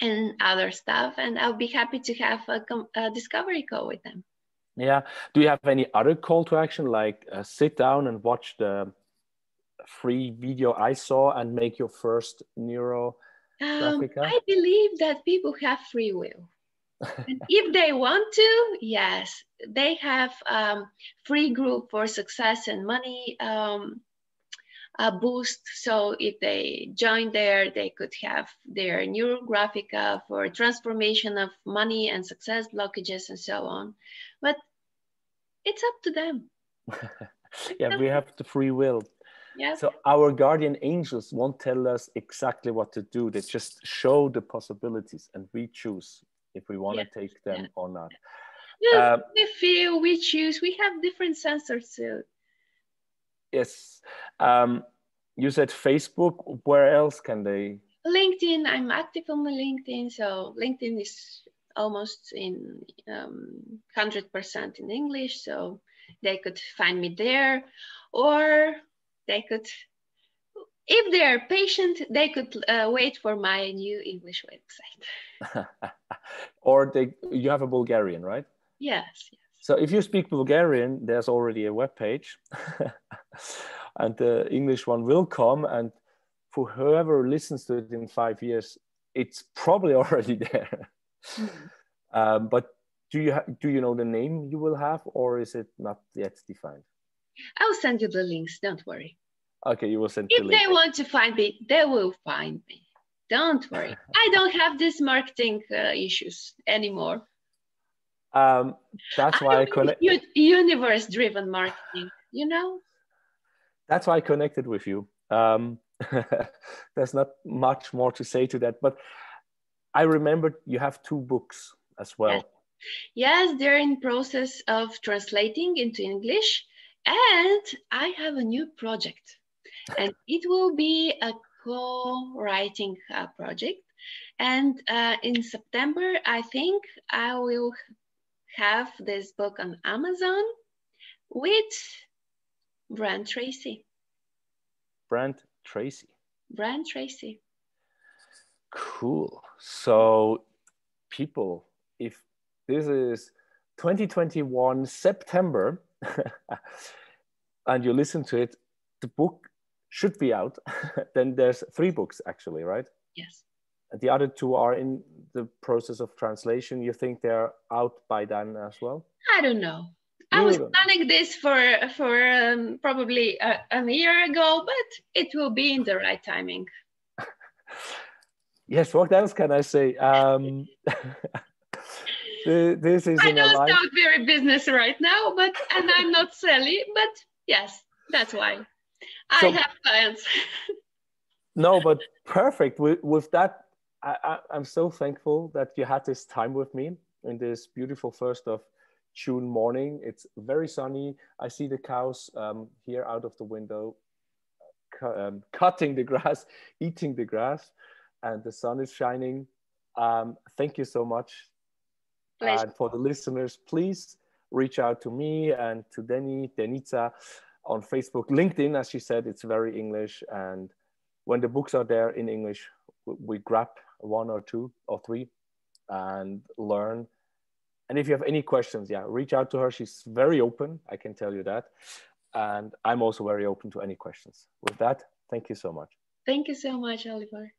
Speaker 1: and other stuff. And I'll be happy to have a discovery call with them.
Speaker 2: Yeah. Do you have any other call to action, like sit down and watch the free video I saw and make your first Neurographica?
Speaker 1: I believe that people have free will. And if they want to, yes, they have free group for success and money a boost. So if they join there, they could have their Neurographica for transformation of money and success blockages and so on. But it's up to them.
Speaker 2: Yeah, we have the free will.
Speaker 1: Yeah.
Speaker 2: So our guardian angels won't tell us exactly what to do. They just show the possibilities and we choose if we want to take them or not.
Speaker 1: We feel, we choose, we have different sensors too.
Speaker 2: Yes. You said Facebook. Where else can they?
Speaker 1: LinkedIn. I'm active on my LinkedIn. So LinkedIn is almost in 100% in English. So they could find me there, or they could, if they're patient, they could wait for my new English website.
Speaker 2: Or you have a Bulgarian, right?
Speaker 1: Yes.
Speaker 2: So if you speak Bulgarian, there's already a web page, and the English one will come. And for whoever listens to it in 5 years, it's probably already there. But do you know the name you will have, or is it not yet defined?
Speaker 1: I'll send you the links. Don't worry.
Speaker 2: Okay, you will send
Speaker 1: if
Speaker 2: the link.
Speaker 1: They want to find me, they will find me. Don't worry. I don't have these marketing issues anymore.
Speaker 2: That's why I connect.
Speaker 1: Universe-driven marketing, you know.
Speaker 2: That's why I connected with you. There's not much more to say to that, but I remembered you have 2 books as well.
Speaker 1: Yes, they're in process of translating into English, and I have a new project, and it will be a co-writing project. And in September, I think I will have this book on Amazon with Brand Tracy.
Speaker 2: Brand Tracy.
Speaker 1: Brand Tracy.
Speaker 2: Cool. So people, if this is 2021 September and you listen to it, the book should be out. Then there's 3 books actually, right?
Speaker 1: Yes.
Speaker 2: And the other 2 are in the process of translation. You think they're out by then as well?
Speaker 1: I don't know. I was planning this for probably a year ago, but it will be in the right timing.
Speaker 2: Yes, what else can I say? This is
Speaker 1: I don't sound very business right now, and I'm not Sally, but yes, that's why I have plans. No,
Speaker 2: but perfect. With that, I'm so thankful that you had this time with me in this beautiful 1st of June morning. It's very sunny. I see the cows here out of the window cutting the grass, eating the grass, and the sun is shining. Thank you so much.
Speaker 1: Pleasure.
Speaker 2: And for the listeners, please reach out to me and to Deni, Denica on Facebook, LinkedIn. As she said, it's very English. And when the books are there in English, we grab 1 or 2 or 3 and learn. And if you have any questions, reach out to her. She's very open, I can tell you that. And I'm also very open to any questions. With that, thank you so much.
Speaker 1: Thank you so much, Oliver.